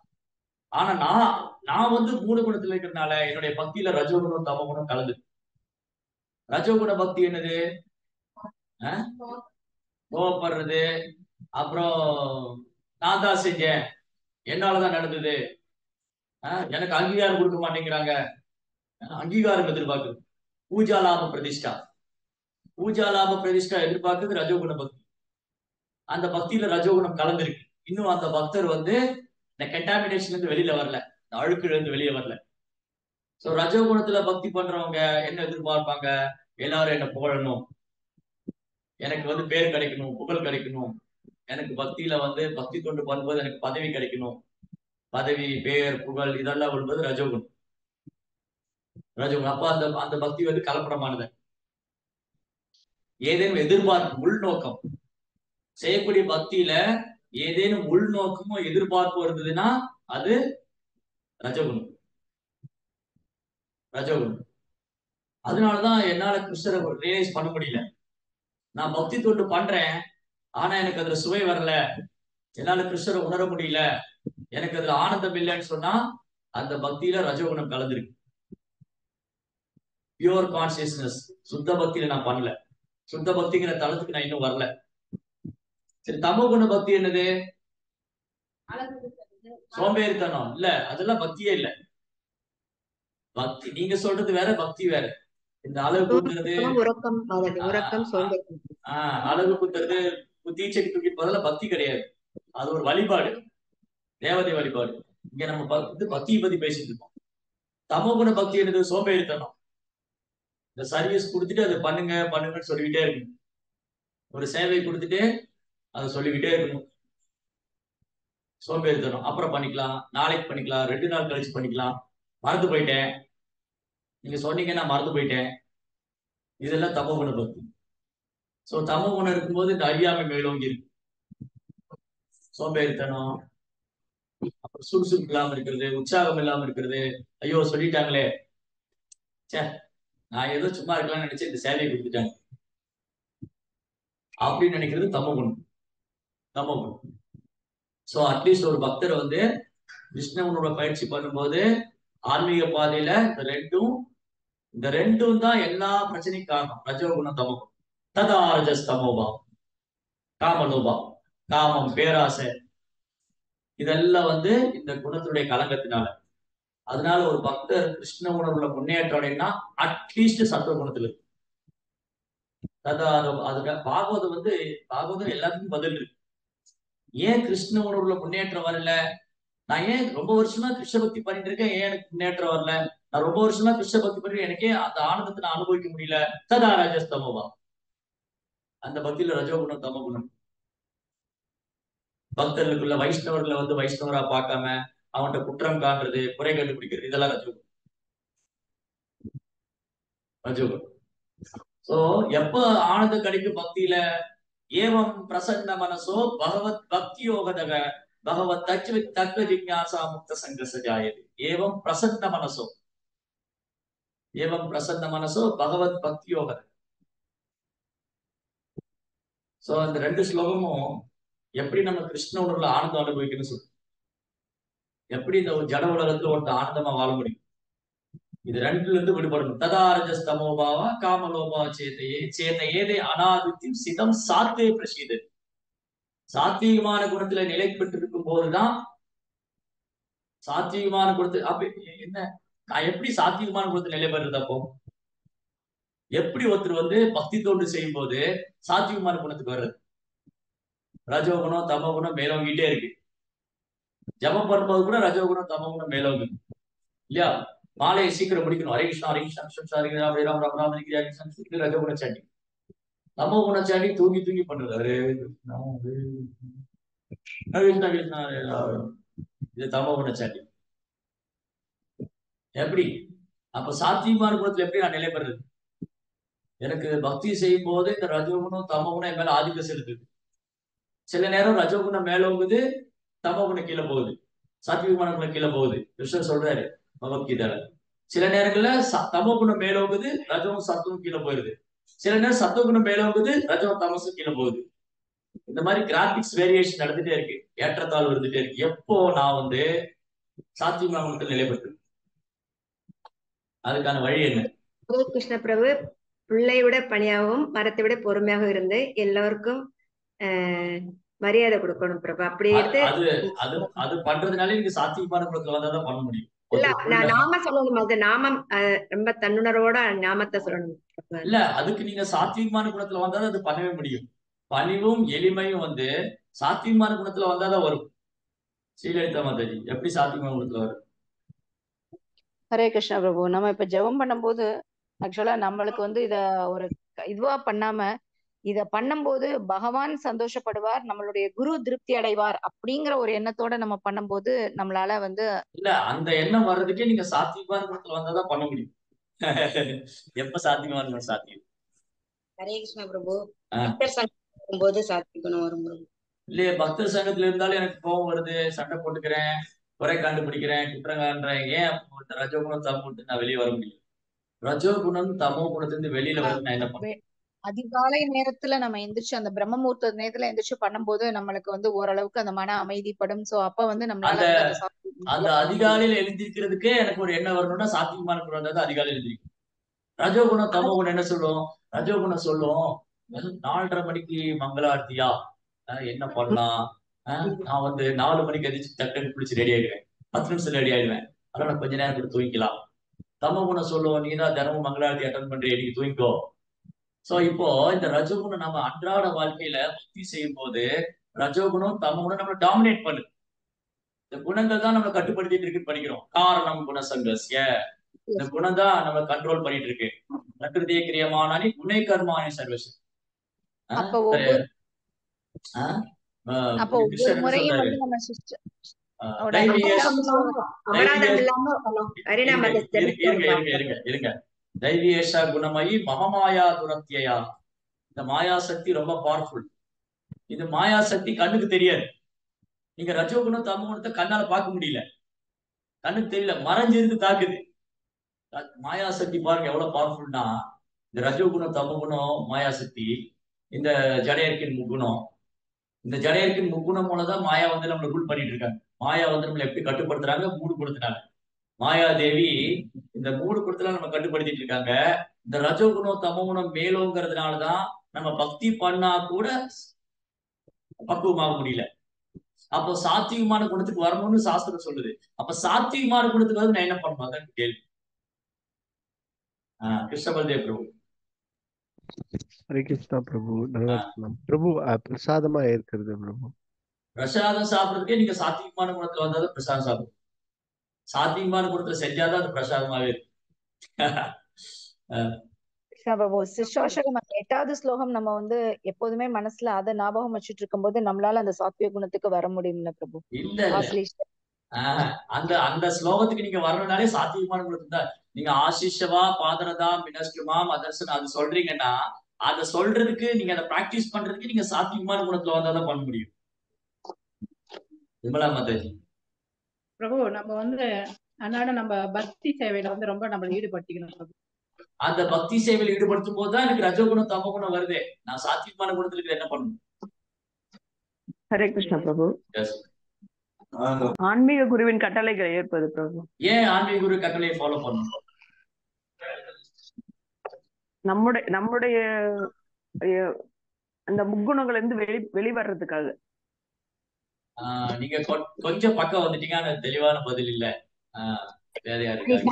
ஆனா நான் வந்து மூணு குணத்துல இருக்கிறதுனால என்னுடைய பக்தியில ரஜோகுணம் தமோ குணம் கலந்து. ரஜோகுண பக்தி என்னது? கோவப்படுறது, அப்புறம் நான் தான் செஞ்சேன், என்னாலதான் நடந்தது, எனக்கு அங்கீகாரம் கொடுக்க மாட்டேங்கிறாங்க, அங்கீகாரம் எதிர்பார்க்குது. பூஜா லாப பிரதிஷ்டா, பூஜா லாப பிரதிஷ்டா எதிர்பார்க்குது ரஜோகுண பக்தி. அந்த பக்தியில ரஜோகுணம் கலந்துருக்கு. இன்னும் அந்த பக்தர் வந்து இந்த கண்டாமினேஷன்ல இருந்து வெளியில வரல, இந்த அழுக்குல இருந்து வெளியே வரல. சோ ரஜோகுணத்துல பக்தி பண்றவங்க என்ன எதிர்பார்ப்பாங்க? எல்லாரும் என்ன புகழணும், எனக்கு வந்து பேர் கிடைக்கணும், புகழ் கிடைக்கணும், எனக்கு பக்தியில வந்து பக்தி தொண்டு பண்ணும்போது எனக்கு பதவி கிடைக்கணும், பதவி பேர் புகழ் இதெல்லாம் வரும்போது ரஜோகுணம். ரஜோகுணம் அப்ப அந்த அந்த பக்தி வந்து கலப்படமானது. ஏதேனும் எதிர்பார்ப்பு உள்நோக்கம் செய்யக்கூடிய பக்தியில ஏதேனும் உள்நோக்கமோ எதிர்பார்ப்பு இருந்ததுன்னா அது ரஜோகுணம். ரஜோகுணம். அதனாலதான் என்னால கிருஷ்ணரை ரியலைஸ் பண்ண முடியல. நான் பக்தி தொண்டு பண்றேன், ஆனா எனக்கு அதுல சுவை வரல, என்னால கிருஷ்ணரை உணர முடியல, எனக்கு அதுல ஆனந்தம் இல்லைன்னு சொன்னா அந்த பக்தியில ரஜோகுணம் கலந்துருக்கு. பியூர் கான்சியஸ்னஸ், சுத்த பக்தியில நான் பண்ணல, சுத்த பக்திங்கிற தளத்துக்கு நான் இன்னும் வரல. சரி, தமோ குண பக்தி என்னது? சோம்பேறித்தனம் இல்ல, அதெல்லாம் பக்தியே இல்ல. பக்தி நீங்க சொல்றது வேற, பக்தி வேற. இந்த அழகு குத்துறது, உறக்கம், அழகு குத்துறது, தீச்சைக்கு தூக்கி போறதுல பக்தி கிடையாது. அது ஒரு வழிபாடு, தேவதை வழிபாடு. இங்க நம்ம பக்தியை பத்தி பேசிட்டு இருக்கோம். தமோ குண பக்தி என்னது? சோம்பேறித்தனம். இந்த சர்வீஸ் கொடுத்துட்டு அதை பண்ணுங்க பண்ணுங்கன்னு சொல்லிக்கிட்டே இருக்கணும். ஒரு சேவை கொடுத்துட்டு அதை சொல்லிக்கிட்டே இருக்கணும். சோம்பேறித்தனம். அப்புறம் பண்ணிக்கலாம், நாளைக்கு பண்ணிக்கலாம், 2 நாள் கழிச்சு பண்ணிக்கலாம், மறந்து போயிட்டேன், நீங்க சொன்னீங்கன்னா மறந்து போயிட்டேன், இதெல்லாம் தமோ குண பக்தி. சோ தமோ குணம் இருக்கும்போது இந்த அறியாமை மேலோங்கி இருக்கு. சோம்பேறித்தனம், அப்புறம் சுறுசுறுப்பு இல்லாம இருக்கிறது, உற்சாகம் இல்லாம இருக்கிறது. ஐயோ சொல்லிட்டாங்களே, சே நான் ஏதோ சும்மா இருக்கலாம்னு நினைச்சு இந்த சேவையை கொடுத்துட்டாங்க. அப்படின்னு நினைக்கிறது தமோகுணம். தமோகுணம். சோ அட்லீஸ்ட் ஒரு பக்தர் வந்து கிருஷ்ண உணர்வை பயிற்சி பண்ணும்போது ஆன்மீக பாதையில இந்த ரெண்டும் தான் எல்லா பிரச்சனைக்கும் காரணம். ரஜோகுணம் தமோகுணம். ததா ரஜஸ் தமோபா. காமலோபா, காமம், பேராசை, இதெல்லாம் வந்து இந்த குணத்துடைய கலங்கத்தினால. அதனால ஒரு பக்தர் கிருஷ்ண உணர்வுல முன்னேற்றம் அடையினா அட்லீஸ்ட் சத்துவ குணத்துல இருக்கு. அதுக்கு பாகவதம் வந்து பாகவதம் எல்லாத்துக்கும் பதில் இருக்கு. ஏன் கிருஷ்ண உணர்வுல முன்னேற்றம் வரல? நான் ஏன் ரொம்ப வருஷமா கிருஷ்ண பக்தி பண்ணிட்டு இருக்கேன், ஏன் எனக்கு முன்னேற்றம் வரல? நான் ரொம்ப வருஷமா கிருஷ்ண பக்தி பண்ணி எனக்கே அந்த ஆனந்தத்தை நான் அனுபவிக்க முடியல. ததா ரஜஸ்தமோபா. அந்த பக்தியில ரஜோகுணம் தமோகுணம். பக்தர்களுக்குள்ள வைஷ்ணவர்களை வந்து வைஷ்ணவரா பார்க்காம அவன்கிட்ட குற்றம் காண்றது, குறை கண்டுபிடிக்கிறது, இதெல்லாம் ரஜோகுணம். ரஜோகுணம். சோ எப்ப ஆனந்தம் கிடைக்கும் பக்தியில? ஏவம் பிரசன்ன மனசோ பகவத் பக்தி யோகதக பகவத் தத்துவ ஜிக்ஞாசா முக்த சங்கர்ஷ ஜாயது. ஏவம் பிரசன்ன மனசோ, ஏவம் பிரசன்ன மனசோ பகவத் பக்தி யோகத. சோ அந்த ரெண்டு ஸ்லோகமும் எப்படி நம்ம கிருஷ்ண உணர்வுல ஆனந்தம் அனுபவிக்கணும்னு சொல்லு. எப்படி இந்த ஒரு ஜட உலகத்துல ஒருத்த ஆனந்தமா வாழ முடியும்? இது ரெண்டுல இருந்து விடுபடணும். ததாரஜஸ் தமோபாவ காமலோபா சேதையே அனாதித்யம் சிதம் சாத்தே பிரசீது. சாத்வீகமான குணத்துல நிலை பெற்றிருக்கும் போதுதான் சாத்வீகமான குணத்து அப்ப என்ன, நான் எப்படி சாத்வீகமான குணத்துல நிலை பெறுறது? அப்போ எப்படி ஒருத்தர் வந்து பக்தி தொண்டு செய்யும் போது சாத்வீகமான குணத்துக்கு வர்றது? ரஜோகுணம் தமோகுணம் மேலோங்கிட்டே இருக்கு. ஜபம் பண்ணும்போது கூட ரஜோகுணம் தமோகுணம் மேலோங்கு இல்லையா? மாலையை சீக்கிரம் முடிக்கணும். ஹரே கிருஷ்ணா ஹரே கிருஷ்ணா ஹரே ராம் ஹரே ராம் ராம் ராம் ஹரே கிருஷ்ணா. ரஜோகுண சாண்டி. தமோகுண சாண்டி தூங்கி தூங்கி பண்றது. ஹரே கிருஷ்ணா ஹரே கிருஷ்ணா கிருஷ்ணா ஹரே ராம். இது தமோகுண சாண்டி. எப்படி அப்ப சாத்வீகமான குணத்துல எப்படி நான் நிலை பெறுறது? எனக்கு பக்தி செய்யும் போது இந்த ரஜோகுணம் தமோகுணம் என் மேல ஆதிக்கம் செலுத்துது. சில நேரம் ரஜோகுணம் மேலோங்குது, தமோகுணம் கீழே போகுது, சாத்வீகமான குணம் கீழே போகுது. கிருஷ்ணர் சொல்றாரு பகவத்கீதையில. சில நேரங்கள்ல தமோகுணம் மேலோங்குது, ரஜவும் சத்துவம் கீழே போயிருது. சில நேரம் சத்துவகுணம் மேலோங்குது, ரஜவும் தமசும் கீழே போகுது. இந்த மாதிரி கிராபிக்ஸ் வேரியேஷன் நடந்துட்டே இருக்கு, ஏற்றத்தாழ்வு இருந்துட்டே இருக்கு. எப்போ நான் வந்து சாத்வீகமான குணத்தில் நிலை பெற்று, அதுக்கான வழி என்ன? கிருஷ்ண பிரபு, பிள்ளை விட பணியாகவும் மரத்தை விட பொறுமையாக இருந்து எல்லோருக்கும் மரியாதை கொடுக்கணும் பிரபு. அப்படி எடுத்து அது பண்றதுனால நீங்க சாத்வீகமான குணத்துல வந்தாதான் பண்ண முடியும். இல்ல நான் நாம சொல்லணும், அது நாமம் ரொம்ப தன்னுணர்வோட நாமத்தை சொல்லணும். இல்ல அதுக்கு நீங்க சாத்வீகமான குணத்துல வந்தாதான் அது பண்ணவே முடியும். பணிவும் எளிமையும் வந்து சாத்வீகமான குணத்துல வந்தாதான் வரும். ஸ்ரீலலிதா மாதாஜி எப்படி சாத்வீகமான குணத்துல வரும்? ஹரே கிருஷ்ணா பிரபு. நம்ம இப்ப ஜெபம் பண்ணும்போது ஆக்சுவலா நம்மளுக்கு வந்து இத ஒரு இதுவா பண்ணாம இத பண்ணும்போது பகவான் சந்தோஷப்படுவார், நம்மளுடைய குரு திருப்தி அடைவார் அப்படிங்கிற ஒரு எண்ணத்தோட நம்ம பண்ணும்போது நம்மளால வந்து இல்ல அந்த எண்ணம் வர்றதுக்கே நீங்க சாத்வீகமான குணத்துல வந்தாதான் பண்ண முடியும். எப்ப சாத்வீகமான குணம் சாத்தியம்? ஹரே கிருஷ்ணா பிரபு. பக்தர் சங்கம் போது சாத்விகுணம் வரும் பிரபு. இல்லையே, பக்தர் சங்கத்துல இருந்தாலும் எனக்கு கோபம் வருது, சண்டை போட்டுக்கிறேன், குறை கண்டுபிடிக்கிறேன், குற்றம் காண்றேன். ஏன் ரஜோகுணம் தமோ நான் வெளியே வர முடியும்? ரஜோகுணம் தமோ குணத்திலிருந்து வெளியில வர நான் என்ன பண்ணேன்? அதிகாலை நேரத்துல நம்ம எந்திரிச்சு அந்த பிரம்ம முகூர்த்த நேரத்துல எந்திரிச்சு பண்ணும்போது நம்மளுக்கு வந்து ஓரளவுக்கு அந்த மன அமைதிப்படும். சோ அப்ப வந்து நம்மளால அந்த அதிகாலையில எழுந்திருக்கிறதுக்கே எனக்கு ஒரு எண்ணம் வரணும்னா சாத்வீகமான குணம் இருந்தா அதிகாலையில எழுந்திருக்கும். ரஜோகுணம் தமோ குணம் என்ன சொல்லும்? ரஜோகுணம் சொல்லும் 4:30 மணிக்கு மங்களார்த்தியா, என்ன பண்ணலாம்? நான் வந்து 4 மணிக்கு எதிர்த்து டக்குன்னு குளிச்சு ரெடி ஆயிடுவேன், 10 நிமிஷம் ரெடி ஆயிடுவேன், அதனால கொஞ்ச நேரம் கூட தூங்கிக்கலாம். தமோ குணம் சொல்லுவோம், நீ தான் தினமும் மங்களாரத்தி அட்டன் பண்றீ, இன்னைக்கு தூங்கிக்கோ. சோ இப்போ இந்த ரஜோகுணம் நம்ம அன்றாட வாழ்க்கையில பக்தி செய்யும் போது ரஜோகுணம் தமோ குணம் நம்ம டாமினேட் பண்ணுது. இந்த குணங்கள் தான் நம்ம கட்டுப்படுத்திட்டு இருக்குன்னு படிக்கிறோம். காரணம் குணசங்கஸ்ய. இந்த குணம் தான் நம்ம கண்ட்ரோல் பண்ணிட்டு இருக்கு. பிரகிருதிய கிரியமானி குணை கர்மானி சர்வஸ். தைவியேஷா குணமயி மகமாயா துரத்தியா. இந்த மாயா சக்தி ரொம்ப பவர்ஃபுல். இது மாயா சக்தி கண்ணுக்கு தெரியாது. நீங்க ரஜோகுணம் தமோ குணத்தை கண்ணால பார்க்க முடியல, கண்ணுக்கு தெரியல, மறைஞ்சிருந்து தாக்குது. மாயா சக்தி பாருங்க எவ்வளவு பவர்ஃபுல்னா, இந்த ரஜோகுணம் தமோ குணம் மாயா சக்தி இந்த ஜடையர்க்கின் முக்குணம். இந்த ஜடையர்க்கின் முக்குணம் மூலதான் மாயா வந்து நம்மளை ரூல் பண்ணிட்டு இருக்காங்க. மாயா வந்து நம்மளை எப்படி கட்டுப்படுத்துறாங்க? 3 குணத்தினால. மாயாதேவி இந்த 3 குணத்தினால நம்ம கட்டுப்படுத்திட்டு இருக்காங்க. இந்த ரஜோகுணம் தமோகுணம் மேலோங்கிறதுனாலதான் நம்ம பக்தி பண்ணா கூட பக்குவமாக முடியல. அப்போ சாத்வீகமான குணத்துக்கு வரணும்னு சாஸ்திரம் சொல்லுது. அப்ப சாத்வீகமான குணத்துக்கு வந்து நான் என்ன பண்ணணும்? அதான் கேள்வி. கிருஷ்ணபல்தேவ் பிரபு. ஹரே கிருஷ்ணா பிரபு. நல்லா இருக்கலாம் பிரபு. பிரசாதமா இருக்கிறது பிரபு. பிரசாதம் சாப்பிடுறதுக்கே நீங்க சாத்வீகமான குணத்துல வந்தாதான் பிரசாதம் சாப்பிடும். சாத்வீகமான குணத்துல செஞ்சாதான் அது பிரசாதமாவே இருக்கு. கிருஷ்ணா பிரபு, சிஷ்டாஷ்டகம் அந்த 8வது ஸ்லோகம் நம்ம வந்து எப்போதுமே மனசுல அதை ஞாபகம் வச்சுட்டு இருக்கும்போது நம்மளால அந்த சாத்விய குணத்துக்கு வர முடியும்ல பிரபு. இல்ல அந்த அந்த ஸ்லோகத்துக்கு நீங்க வரணும்னாலே சாத்வீகமான குணத்துக்கு தான். நீங்க ஆசிஷவா பாதரதா மினஸ்டுமா மதர்சன் அது சொல்றீங்கன்னா அதை சொல்றதுக்கு நீங்க அதை பிராக்டிஸ் பண்றதுக்கு நீங்க சாத்வீகமான குணத்துல வந்தாதான் பண்ண முடியும். விமலா மாதாஜி. பிரபு நம்ம வந்து அன்னாட நம்ம பக்தி சேவையில வந்து ரொம்ப நம்ம ஈடுபடுத்திக்கணும் பிரபு. அந்த பக்தி சேவையில் ஈடுபடுத்தும் போதுதான் எனக்கு ரஜோகுணம் தமோகுணம் வருது. நான் சாத்வீகமான குணத்துல என்ன பண்ணணும்? ஹரே கிருஷ்ணா பிரபு. ஆன்மீக குருவின் கட்டளைகளை ஏற்பது பிரபு. ஏன் ஆன்மீக குரு கட்டளையை ஃபாலோ பண்ணணும்? நம்முடைய அந்த முக்குணங்கள் இருந்து வெளிவர்றதுக்காக. நீங்க கொஞ்சம் பக்கம் வந்துட்டீங்க. ஆனா தெளிவான பதில் இல்ல. வேற யாருக்காக?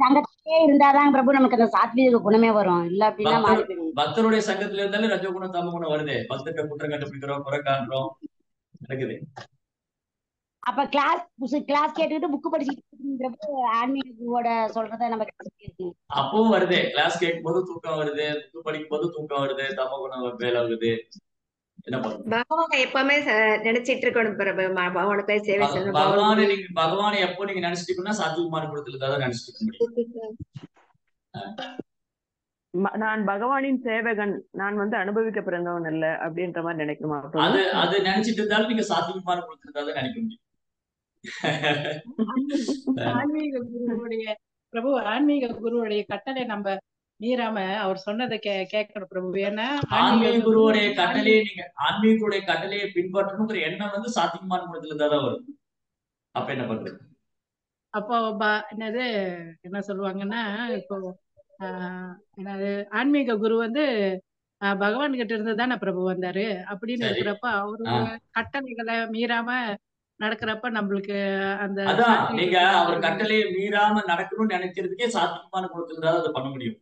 சங்கத்திலே இருந்தாதான் பிரபு நமக்கு அந்த சாத்வீக குணமே வரும். இல்ல அப்படின்னா மாறி போயிடும். பக்தருடைய சங்கத்துல இருந்தாலும் ரஜோகுணம் தமோகுணம் வருது. பக்தர்கிட்ட குற்றம் கண்டுபிடிக்கிறோம், குறை காண்றோம், நடக்குது. அப்ப கிளாஸ் கேட்டுக்கிட்டு புக் படிச்சுட்டு ஆன்மீக குருவோட சொல்றத நம்ம அப்பவும் வருது. கிளாஸ் கேட்கும் போது தூக்கம் வருது, புக் படிக்கும் போது தூக்கம் வருது, தமோகுணம் வேலை ஆகுது. என்ன பண்ணும்? பகவானை எப்பவுமே நினைச்சிட்டு இருக்கணும் பிரபு. பகவானுக்கு சேவை செய்யணும். பகவானை எப்போ நீங்க நினைச்சிட்டீங்கன்னா சாத்வீகமான குணத்துல தான் நினைச்சிட்டு முடியும். நான் பகவானின் சேவகன், நான் வந்து அனுபவிக்க பிறந்தவன் அல்ல அப்படின்ற மாதிரி நினைக்குமா? அது நினைச்சிட்டு இருந்தாலும் நீங்க சாத்வீகமான குணத்துல தான் நினைக்க முடியும். ஆன்மீக குருவுடைய பிரபு, ஆன்மீக குருவுடைய கட்டளை நம்ம மீறாம அவர் சொன்னதை கேட்கணும் பிரபு. ஏன்னா ஆன்மீக குருவுடைய கட்டளையை நீங்க ஆன்மீக குருடைய கட்டளையை பின்பற்றணுங்கிற எண்ணம் வந்து சாத்வீகமான குணத்துல இருந்தா தான் வரும். அப்ப என்ன பண்றது? அப்போ என்னது என்ன சொல்லுவாங்கன்னா, இப்போ என்னது ஆன்மீக குரு வந்து பகவான் கிட்ட இருந்து தானே பிரபு வந்தாரு. அப்படின்னு இருக்கிறப்ப அவரோட கட்டளைகளை மீறாம நடக்கிறப்ப நம்மளுக்கு அந்த நீங்க அவர் கட்டளையை மீறாம நடக்கணும்னு நினைக்கிறதுக்கே சாத்வீகமான குணத்துல தான் அதை பண்ண முடியும்.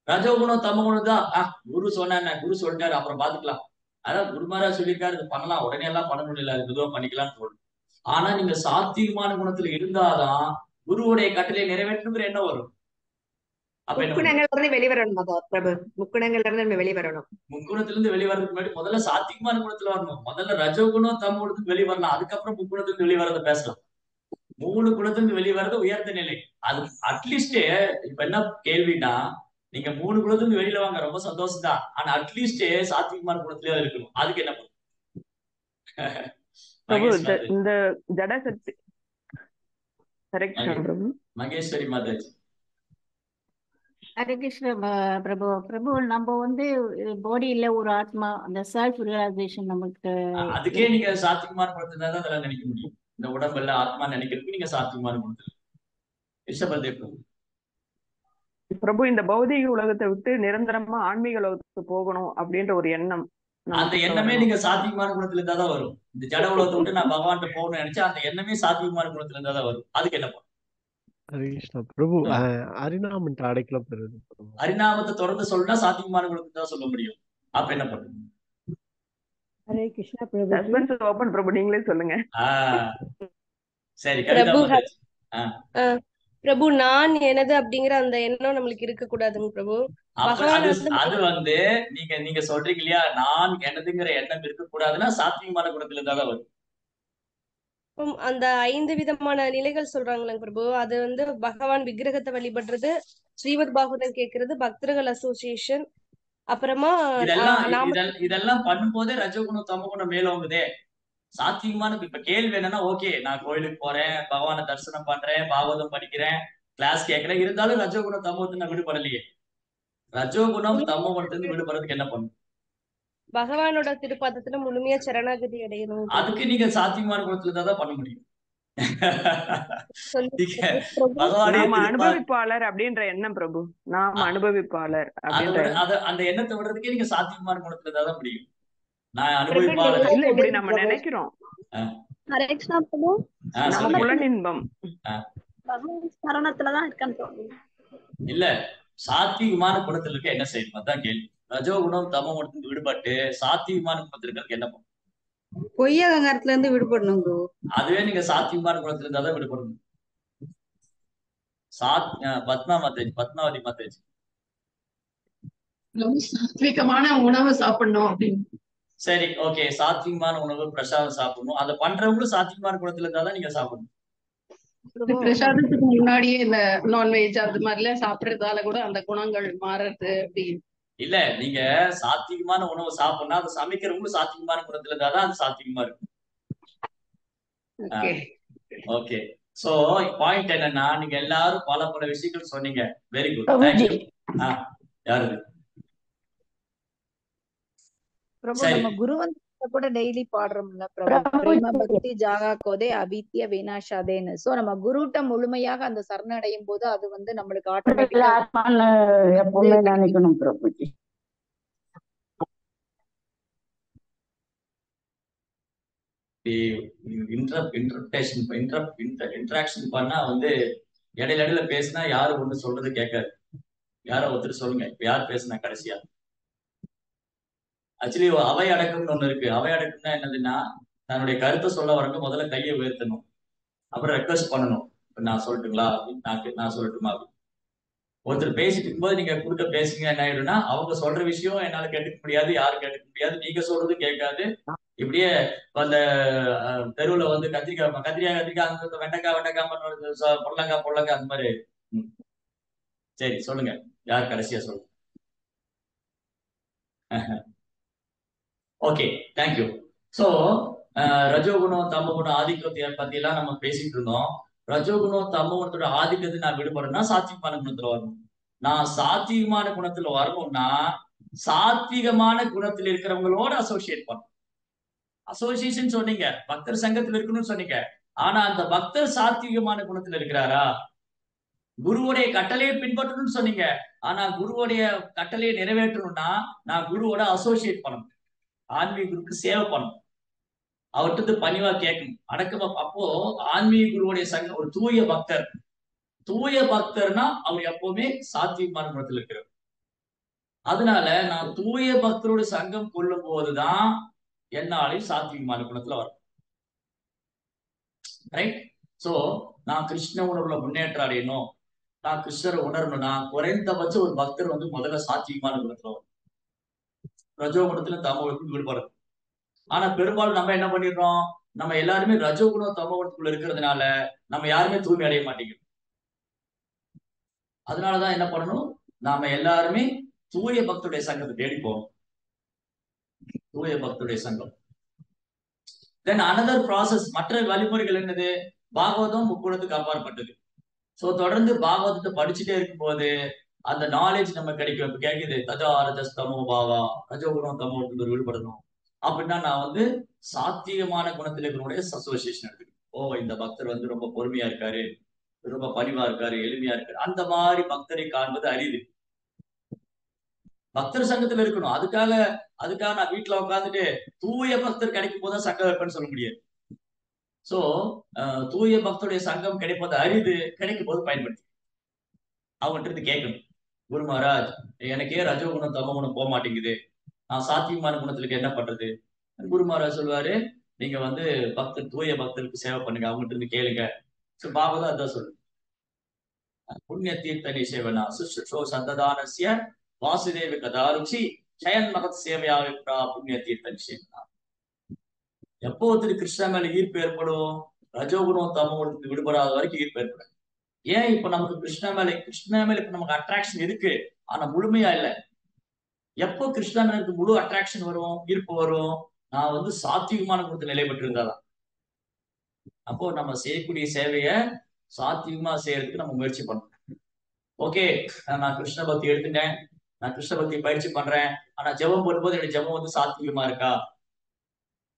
ரஜோகுணம் தமோகுணம் தான் குரு சொன்ன குரு சொல்லிட்டாரு அப்புறம் பாத்துக்கலாம். அதான் குருமாரா சொல்லியிருக்காரு இது பண்ணலாம், உடனே எல்லாம் பண்ணணும் இல்ல, அது மெதுவா பண்ணிக்கலாம்னு சொல்லணும். ஆனா நீங்க சாத்வீகமான குணத்துல இருந்தாதான் குருவுடைய கட்டளையை நிறைவேற்றணுங்கிற எண்ணம் வரும். முக்குணங்கள்ல இருந்து வெளிவரணும் பிரபு. முக்குணங்கள்ல இருந்து நம்ம வெளிவரணும். முக்குணத்துல இருந்து வெளிவரதுக்கு முன்னாடி முதல்ல சாத்வீகமான குணத்துல வரணும். முதல்ல ரஜோகுணம் தமோகுணத்துக்கு வெளிவரலாம், அதுக்கப்புறம் முக்குணத்துக்கு வெளிவரத பேசலாம். 3 குணத்துக்கு வெளிவரது உயர்ந்த நிலை. அது அட்லீஸ்ட் இப்ப என்ன கேள்வினா, நீங்க 3 குணத்துக்கு வெளியில வாங்க, ரொம்ப சந்தோஷம் தான். ஆனா அட்லீஸ்ட் சாத்வீகமான குணத்திலே இருக்கணும். அதுக்கு என்ன பண்ணும்? இந்த ஜடசக்தி. மகேஸ்வரி மாதாஜி. ஹரே கிருஷ்ண பிரபு. பிரபு நம்ம வந்து பாடியில ஒரு ஆத்மா, அந்த செல்ஃப் ரியலைசேஷன் நமக்கு அதுக்கே நீங்க சாத்வீகமான குணத்துல தான் அதெல்லாம் நினைக்க முடியும். இந்த உடம்புல ஆத்மா நினைக்கிறதுக்கு நீங்க சாத்வீகமான குணத்துல. ரிஷபல்தேவ் பிரபு. பிரபு, இந்த பௌதிக உலகத்தை விட்டு நிரந்தரமா ஆன்மீக உலகத்துக்கு போகணும் அப்படின்ற ஒரு எண்ணம், அந்த எண்ணமே நீங்க சாத்வீகமான குணத்துல இருந்தா தான் வரும். இந்த ஜட உலகத்தை விட்டு நான் பகவான் போகணும்னு நினைச்சா அந்த எண்ணமே சாத்வீகமான குணத்துல இருந்தா தான் வரும். அதுக்கு என்ன பண்ணும்? பிரபு, ஹரிநாமத்தை அடைக்கலம் பெறுது. ஹரிநாமத்தை தொடர்ந்து சொல்லணும்னா சாத்வீகமான குணத்தை தான் சொல்ல முடியும். அப்ப என்ன பண்ணும்? ஹரே கிருஷ்ணா பிரபு. ஓபன் பிரபு, நீங்களே சொல்லுங்க. சரி பிரபு, நான் எனது அப்படிங்கிற அந்த எண்ணம் நம்மளுக்கு இருக்க கூடாதுங்க பிரபு. அது வந்து நீங்க சொல்றீங்க இல்லையா, நான் எனதுங்கிற எண்ணம் இருக்க கூடாதுன்னா சாத்வீகமான குணத்துல இருந்தா தான் வரும். அந்த 5 விதமான நிலைகள் சொல்றாங்களே பிரபு, அது வந்து பகவான் விக்கிரகத்தை வழிபடுறது, ஸ்ரீமத் பாகவதம் கேட்கறது, பக்தர்கள் அசோசியேஷன், அப்புறமா இதெல்லாம் பண்ணும்போதே ரஜோகுணம் தமோகுணம் மேலோங்குதே. சாத்வீகமான இப்ப கேள்வி என்னன்னா, ஓகே நான் கோயிலுக்கு போறேன், பகவானை தரிசனம் பண்றேன், பாகவதம் படிக்கிறேன், கிளாஸ் கேட்கிறேன், இருந்தாலும் ரஜோகுணம் தமோகுணத்தை நான் விடுபடலையே. ரஜோகுணம் தமோ குணத்திலிருந்து விடுபடுறதுக்கு என்ன பண்ணும்? பகவானோட திருப்பாதத்துல முழுமையா சரணாகதி அடையணும். அதுக்கு நீங்க சாத்விகமான குணத்துல தான் பண்ண முடியும். நாம அனுபவிப்பாளர் அப்படின்ற எண்ணம் பிரபு, நாம அனுபவிப்பாளர் அப்படின்ற அந்த எண்ணத்தை விடுறதுக்கே நீங்க சாத்விகமான குணத்துல தான் முடியும். நான் அனுபவிப்பாளர் இல்ல, இப்படி நம்ம நினைக்கிறோம். நம்ம புலனின்பம் சரணத்துலதான் இருக்கான்னு இல்ல, சாத்விகமான குணத்துல இருக்க என்ன செய்யணும் அதான் கேள்வி. ரஜோகுணம் தமோ குணத்துக்கு விடுபட்டு சாத்விகமான குணத்துல இருக்கிறதுக்கு என்ன பண்ணும்? பொய் அகங்காரத்துல இருந்து விடுபடணும் ப்ரோ. அதுவே நீங்க சாத்விகமான குணத்துல இருந்தா தான் விடுபடணும். பத்மாவதி மாதேஜ் சாத்விகமான உணவு சாப்பிடணும் அப்படின்னு. சரி, ஓகே. சாத்விகமான உணவு பிரசாதம் சாப்பிடணும். அதை பண்றவங்களும் சாத்விகமான குணத்துல இருந்தா தான் நீங்க சாப்பிடணும். பிரசாதத்துக்கு முன்னாடியே இந்த நான்வெஜ் அது மாதிரி எல்லாம் சாப்பிடுறதால கூட அந்த குணங்கள் மாறுறது அப்படின்னு இல்ல. நீங்க சாத்விகமான உணவு சாப்பிடணும், அதை சமைக்கிறவங்களும் சாத்விகமான குணத்துல இருந்தா தான் அது சாத்விகமா இருக்கும். ஓகே. சோ பாயிண்ட் என்னன்னா, நீங்க எல்லாரும் பல விஷயங்கள் சொன்னீங்க. Very good, thank you. யாரு பிரபு? நம்ம குருவந்த கூட டெய்லி பாடுறோம்ல பிரபு, பிரேம பக்தி ஜாகா கோதே அபித்ய வினாஷாதேன்னு. சோ நம்ம குருட்ட முழுமையாக அந்த சரணடையும் போது அது வந்து நம்மளுக்கு ஆட்டோமேட்டிக்கா எப்பவுமே நினைக்கணும் பிரபுஜி. இன்டராக்ஷன் பண்ணா வந்து இடையில பேசினா யாரு ஒண்ணு சொல்றது கேட்காது. யாரோ ஒருத்தர் சொல்லுங்க, இப்ப யார் பேசுனா கடைசியா? ஆக்சுவலி அவை அடக்கம்னு ஒண்ணு இருக்கு. அவை அடக்கம்னா என்னதுன்னா, தன்னுடைய கருத்தை சொல்ல வரங்க முதல்ல கையை உயர்த்தணும், அப்புறம் ரெக்வஸ்ட் பண்ணணும். நான் சொல்லட்டுங்களா, நான் சொல்லட்டுமா? ஒருத்தர் பேசிட்டு இருக்கும்போது நீங்க குறுக்க பேசுங்க, என்ன ஆயிடும்னா அவங்க சொல்ற விஷயம் என்னால கேட்டுக்க முடியாது, யாரும் கேட்டுக்க முடியாது, நீங்க சொல்றது கேட்காது. இப்படியே அந்த தெருவுல வந்து கத்திரிக்காய் அந்த வெண்டைக்காய் பொருளங்காய் அந்த மாதிரி. சரி, சொல்லுங்க, யார் கடைசியா சொல்லுங்க. Okay, thank you. சோ ரஜோகுணம் தமோகுணம் ஆதிக்கத்தை பத்தி எல்லாம் நம்ம பேசிட்டு இருந்தோம். ரஜோகுணம் தமோகுணத்தோட ஆதிக்கத்தை நான் விடுபடணும்னா சாத்விகமான குணத்துல வரணும். நான் சாத்விகமான குணத்துல வரணும்னா சாத்விகமான குணத்துல இருக்கிறவங்களோட அசோசியேட் பண்ணணும். அசோசியேஷன் சொன்னீங்க, பக்தர் சங்கத்துல இருக்கணும்னு சொன்னீங்க. ஆனா அந்த பக்தர் சாத்விகமான குணத்துல இருக்கிறாரா? குருவுடைய கட்டளையை பின்பற்றணும்னு சொன்னீங்க. ஆனா குருவுடைய கட்டளையை நிறைவேற்றணும்னா நான் குருவோட அசோசியேட் பண்ணணும், ஆன்மீக குருக்கு சேவை பண்ணணும், அவர்கிட்ட பணிவா கேட்கணும், அடக்கமா. அப்போ ஆன்மீக குருவுடைய சங்கம் ஒரு தூய பக்தர். தூய பக்தர்னா அவர் எப்பவுமே சாத்விகமான குணத்துல இருக்கிறார். அதனால நான் தூய பக்தரோட சங்கம் கொள்ளும் போதுதான் என்னாலையும் சாத்விகமான குணத்துல வரும். ரைட்? சோ நான் கிருஷ்ண உணர்வுல முன்னேற்றம் அடையணும், நான் கிருஷ்ணரை உணரணும்னா குறைந்தபட்சம் ஒரு பக்தர் வந்து முதல்ல சாத்விகமான குணத்துல வரும், ரஜோகுணத்துல தமோகுணத்துல ஈடுபடும். ஆனா பெரும்பாலும் நம்ம என்ன பண்ணிடுறோம், நம்ம எல்லாருமே ரஜோகுணம் தமோகுணத்துக்குள்ள இருக்கிறதுனால நம்ம யாருமே தூய்மை அடைய மாட்டேங்கிறோம். அதனாலதான் என்ன பண்ணணும், நாம எல்லாருமே தூய பக்தருடைய சங்கத்தை தேடி போகணும். தூய பக்தருடைய சங்கம். தென் அனதர் ப்ராசஸ், மற்ற வழிமுறைகள் என்னது? பாகவதம் முக்குணத்துக்கு அப்பாற்பட்டது. சோ தொடர்ந்து பாகவதத்தை படிச்சுட்டே இருக்கும்போது அந்த நாலேஜ் நம்ம கிடைக்கும். இப்ப கேட்குது தஜா ரஜஸ் தமோ பாவா, ரஜோகுணம் தமோகுணத்துல ஈடுபடணும் அப்படின்னா நான் வந்து சாத்வீகமான குணத்துல இருக்கிறவங்களுடைய அசோசியேஷன் எடுத்துக்கணும். ஓ, இந்த பக்தர் வந்து ரொம்ப பொறுமையா இருக்காரு, ரொம்ப பணிவா இருக்காரு, எளிமையா இருக்காரு, அந்த மாதிரி பக்தரை காண்பது அரிது. பக்தர் சங்கத்துல இருக்கணும். அதுக்காக நான் வீட்டுல உட்காந்துட்டு தூய பக்தர் கிடைக்கும் போதுதான் சங்கம் வைப்பேன்னு சொல்ல முடியாது. சோ தூய பக்தருடைய சங்கம் கிடைப்பது அரிது, கிடைக்கும் போது பயன்படுத்தி அவங்ககிட்ட இருந்து கேட்கணும், குரு மகாராஜ் எனக்கே ரஜோகுணம் தமோகுணம் போக மாட்டேங்குது, நான் சாத்வீகமான குணத்துக்கு என்ன பண்றது? குரு மகாராஜ் சொல்லுவாரு, நீங்க வந்து தூய பக்தருக்கு சேவை பண்ணுங்க, அவங்ககிட்ட இருந்து கேளுங்க. பாகவதம் அதான் சொல்லு, புண்ணிய தீர்த்த நிசேவனா சுஷ்ரோ சந்ததானசிய வாசுதேவ கதாருச்சி சயன் மகத் சேவையா புண்ணிய தீர்த்த நிசேவனா. எப்போ ஒருத்தர் கிருஷ்ணா மேல ஈர்ப்பு ஏற்படும்? ரஜோகுணம் தமோகுணத்துக்கு விடுபடாத வரைக்கும் ஈர்ப்பு ஏற்படும். ஏன்? இப்ப நமக்கு கிருஷ்ணா மேல இப்ப நமக்கு அட்ராக்ஷன் இருக்கு, ஆனா முழுமையா இல்லை. எப்போ கிருஷ்ணா மேல முழு அட்ராக்ஷன் வரும், ஈர்ப்பு வரும்? நான் வந்து சாத்வீகமான குணத்துல நிலை பெற்று இருந்தாதான். அப்போ நம்ம செய்யக்கூடிய சேவைய சாத்வீகமா செய்யறதுக்கு நம்ம முயற்சி பண்ணணும். ஓகே, நான் கிருஷ்ண பக்தி எடுத்துட்டேன், நான் கிருஷ்ண பக்தி பயிற்சி பண்றேன், ஆனா ஜெபம் பண்ணும்போது என்னுடைய ஜெபம் வந்து சாத்வீகமா இருக்கா?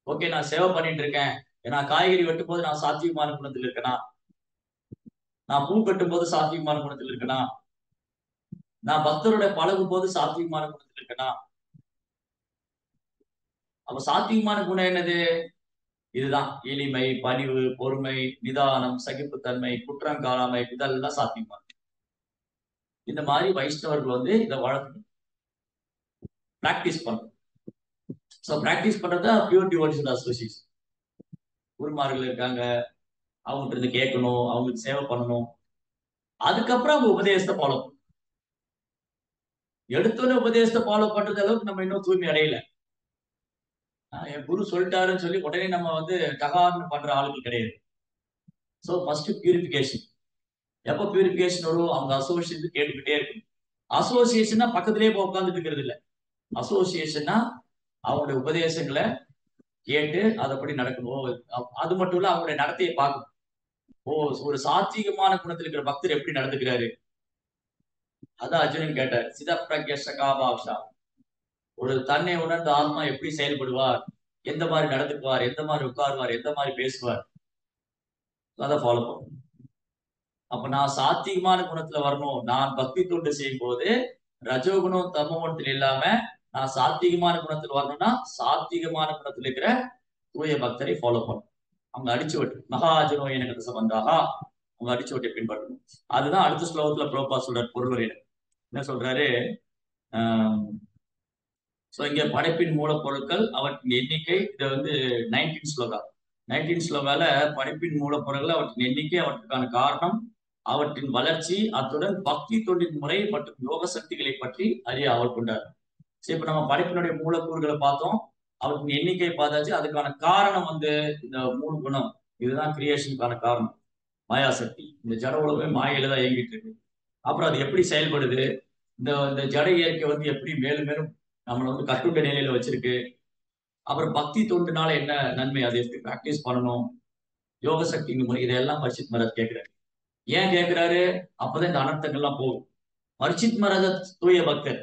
ஓகே, நான் சேவை பண்ணிட்டு இருக்கேன், நான் காய்கறி வெட்டும் போது நான் சாத்வீகமான குணத்தில் இருக்கேனா? நான் பூ கட்டும் போது சாத்வீகமான குணத்தில் இருக்கேனா? நான் பக்தருடைய பழகும் போது சாத்வீகமான குணத்தில் இருக்கேனா? அப்ப சாத்வீகமான குணம் என்னது? இதுதான் எளிமை, பணிவு, பொறுமை, நிதானம், சகிப்புத்தன்மை, குற்றம் காணாமை, இதெல்லாம் சாத்வீகமான. இந்த மாதிரி வைஷ்ணவர்கள் வந்து இதை வளர்க்கணும், பிராக்டிஸ் பண்ணணும். ஸோ பிராக்டிஸ் பண்றதா பியூர் டிவோஷன் அசோசியேஷன். குருமார்கள் இருக்காங்க, அவங்ககிட்ட இருந்து கேட்கணும், அவங்களுக்கு சேவை பண்ணணும். அதுக்கப்புறம் அவங்க உபதேசத்தை ஃபாலோ பண்ணணும். எடுத்தோன்னே உபதேசத்தை ஃபாலோ பண்றது அளவுக்கு நம்ம இன்னும் தூய்மை அடையல. என் குரு சொல்லிட்டாருன்னு சொல்லி உடனே நம்ம வந்து டகார்னு பண்ற ஆளுகள் கிடையாது. So first purification. எப்போ பியூரிஃபிகேஷன் வரும்? அவங்க அசோசியேஷன் கேட்டுக்கிட்டே இருக்கணும். அசோசியேஷன்னா பக்கத்திலேயே போய் உட்காந்துட்டு இருக்கிறது இல்லை. அசோசியேஷன்னா அவங்களுடைய உபதேசங்களை கேட்டு அதைப்படி நடக்கணும். அது மட்டும் இல்ல, அவங்களுடைய நடத்தையை பார்க்கணும். ஒரு சாத்வீகமான குணத்தில் இருக்கிற பக்தர் எப்படி நடந்துக்கிறாரு? அதான் அர்ஜுனன் கேட்டார், சிதப்பிரகா. ஒரு தன்னை உணர்ந்த ஆத்மா எப்படி செயல்படுவார், எந்த மாதிரி நடந்துக்குவார், எந்த மாதிரி உட்காருவார், எந்த மாதிரி பேசுவார், அதை ஃபாலோ பண்ணும். அப்ப நான் சாத்வீகமான குணத்துல வரணும். நான் பக்தி தொண்டு செய்யும் போது ரஜோகுணம் தமோ குணத்தில் இல்லாம நான் சாத்வீகமான குணத்தில் வரணும்னா சாத்வீகமான குணத்தில் இருக்கிற தூய பக்தரை ஃபாலோ பண்ணணும். அவங்க அடிச்சு விட்டு மகாஜனோ எனக்கு சம்பந்தாக அவங்க அடிச்சு விட்டை பின்பற்றணும். அதுதான் அடுத்த ஸ்லோகத்துல பிரபா சொல்றாரு. பொருளுரையில என்ன சொல்றாரு? ஸோ இங்க படைப்பின் மூலப்பொருட்கள் அவற்றின் எண்ணிக்கை, இதை வந்து 19 ஸ்லோகா. 19 ஸ்லோகால படைப்பின் மூலப்பொருட்கள், அவற்றின் எண்ணிக்கை, அவற்றுக்கான காரணம், அவற்றின் வளர்ச்சி, அத்துடன் பக்தி தொண்டின் முறை மற்றும் யோக சக்திகளை பற்றி அறிய அவர் கொண்டார். சரி, இப்ப நம்ம படைப்பினுடைய மூலக்கூறுகளை பார்த்தோம், அவற்றின் எண்ணிக்கை பார்த்தாச்சு. அதுக்கான காரணம் வந்து இந்த 3 குணம். இதுதான் கிரியேஷனுக்கான காரணம், மாயாசக்தி. இந்த ஜட உலகமே மாயில தான் இயங்கிட்டு இருக்கு. அப்புறம் அது எப்படி செயல்படுது, இந்த ஜட இயற்கை வந்து எப்படி மேலும் மேலும் நம்மளை வந்து கட்டுண்ட நிலையில வச்சிருக்கு. அப்புறம் பக்தி தொண்டுனால என்ன நன்மை, அதை எப்படி பிராக்டிஸ் பண்ணணும், யோக சக்தி முறை, இதெல்லாம் பரிசித் மகாராஜ் கேட்கிறாரு. ஏன் கேட்கிறாரு? அப்பதான் இந்த அனர்த்தங்கள்லாம் போகும். பரிசித் மகாராஜ் தூய பக்தர்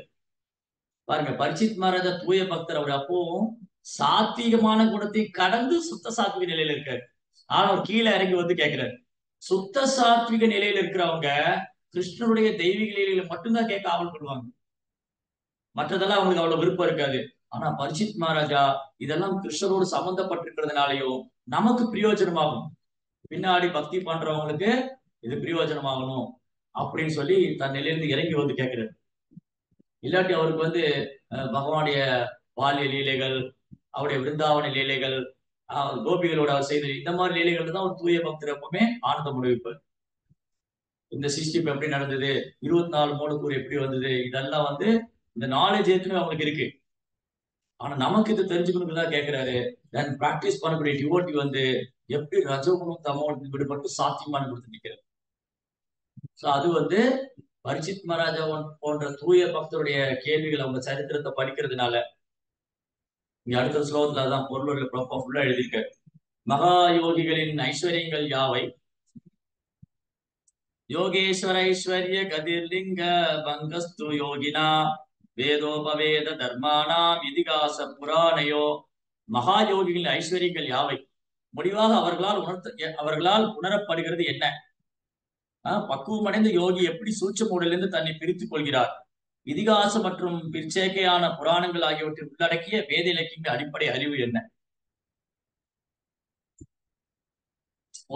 பாருங்க. பரிசித் மகாராஜா தூய பக்தர். அவர் அப்பவும் சாத்வீகமான குணத்தை கடந்து சுத்த சாத்விக நிலையில இருக்காரு. ஆனா அவர் கீழே இறங்கி வந்து கேட்கிறாரு. சுத்த சாத்விக நிலையில இருக்கிறவங்க கிருஷ்ணனுடைய தெய்வீக நிலையில மட்டும்தான் கேட்க ஆவல் பண்ணுவாங்க. மற்றதெல்லாம் அவங்களுக்கு அவ்வளவு விருப்பம் இருக்காது. ஆனா பரிசித் மகாராஜா இதெல்லாம் கிருஷ்ணரோடு சம்பந்தப்பட்டிருக்கிறதுனாலையும் நமக்கு பிரயோஜனமாகும், பின்னாடி பக்தி பண்றவங்களுக்கு இது பிரயோஜனமாகணும் அப்படின்னு சொல்லி தன் நிலையிலிருந்து இறங்கி வந்து கேட்கிறாரு. இல்லாட்டி அவருக்கு வந்து பகவானுடைய பால்ய லீலைகள், அவருடைய விருந்தாவன லீலைகள், கோபிகளோட அவர் செய்த இந்த மாதிரி லீலைகள் தான் ஒரு தூய பக்தர் எப்பவுமே ஆனந்தம் அனுபவிப்பார். இந்த சிஸ்டிப் எப்படி நடந்தது, 24 மூலக்கூறு எப்படி வந்தது, இதெல்லாம் வந்து இந்த நாலேஜ் ஏற்கனவே அவங்களுக்கு இருக்கு. ஆனா நமக்கு இது தெரிஞ்சுக்கணும்னு தான் கேட்கிறாரு. தென் பிராக்டிஸ் பண்ணக்கூடிய டிவோட்டி வந்து எப்படி ரஜோகுணம் தமோகுணம் விடுபட்டு சாத்தியமான கொடுத்து நிற்கிறார். ஸோ அது வந்து பரிசித் மகாராஜா போன்ற தூய பக்தருடைய கேள்விகள், அவங்க சரித்திரத்தை படிக்கிறதுனால இங்க அடுத்த ஸ்லோகத்துல அதான் பொருள் ஃபுல்லா எழுதியிருக்காரு. மகா யோகிகளின் ஐஸ்வர்யங்கள் யாவை? யோகேஸ்வர ஐஸ்வர்ய கதிர்லிங்க பங்கஸ்து யோகினா வேதோபவேத தர்மானாம் இதிகாச புராணையோ. மகா யோகிகளின் ஐஸ்வர்யங்கள் யாவை? முடிவாக அவர்களால் உணரப்படுகிறது என்ன? பக்குவமடைந்த யோகி எப்படி சூட்சம உடலிருந்து தன்னை பிரித்துக் கொள்கிறார்? இதிகாசம் மற்றும் பிற்சேக்கையான புராணங்கள் ஆகியவற்றை உள்ளடக்கிய வேத இலக்கிய அடிப்படை அறிவு என்ன?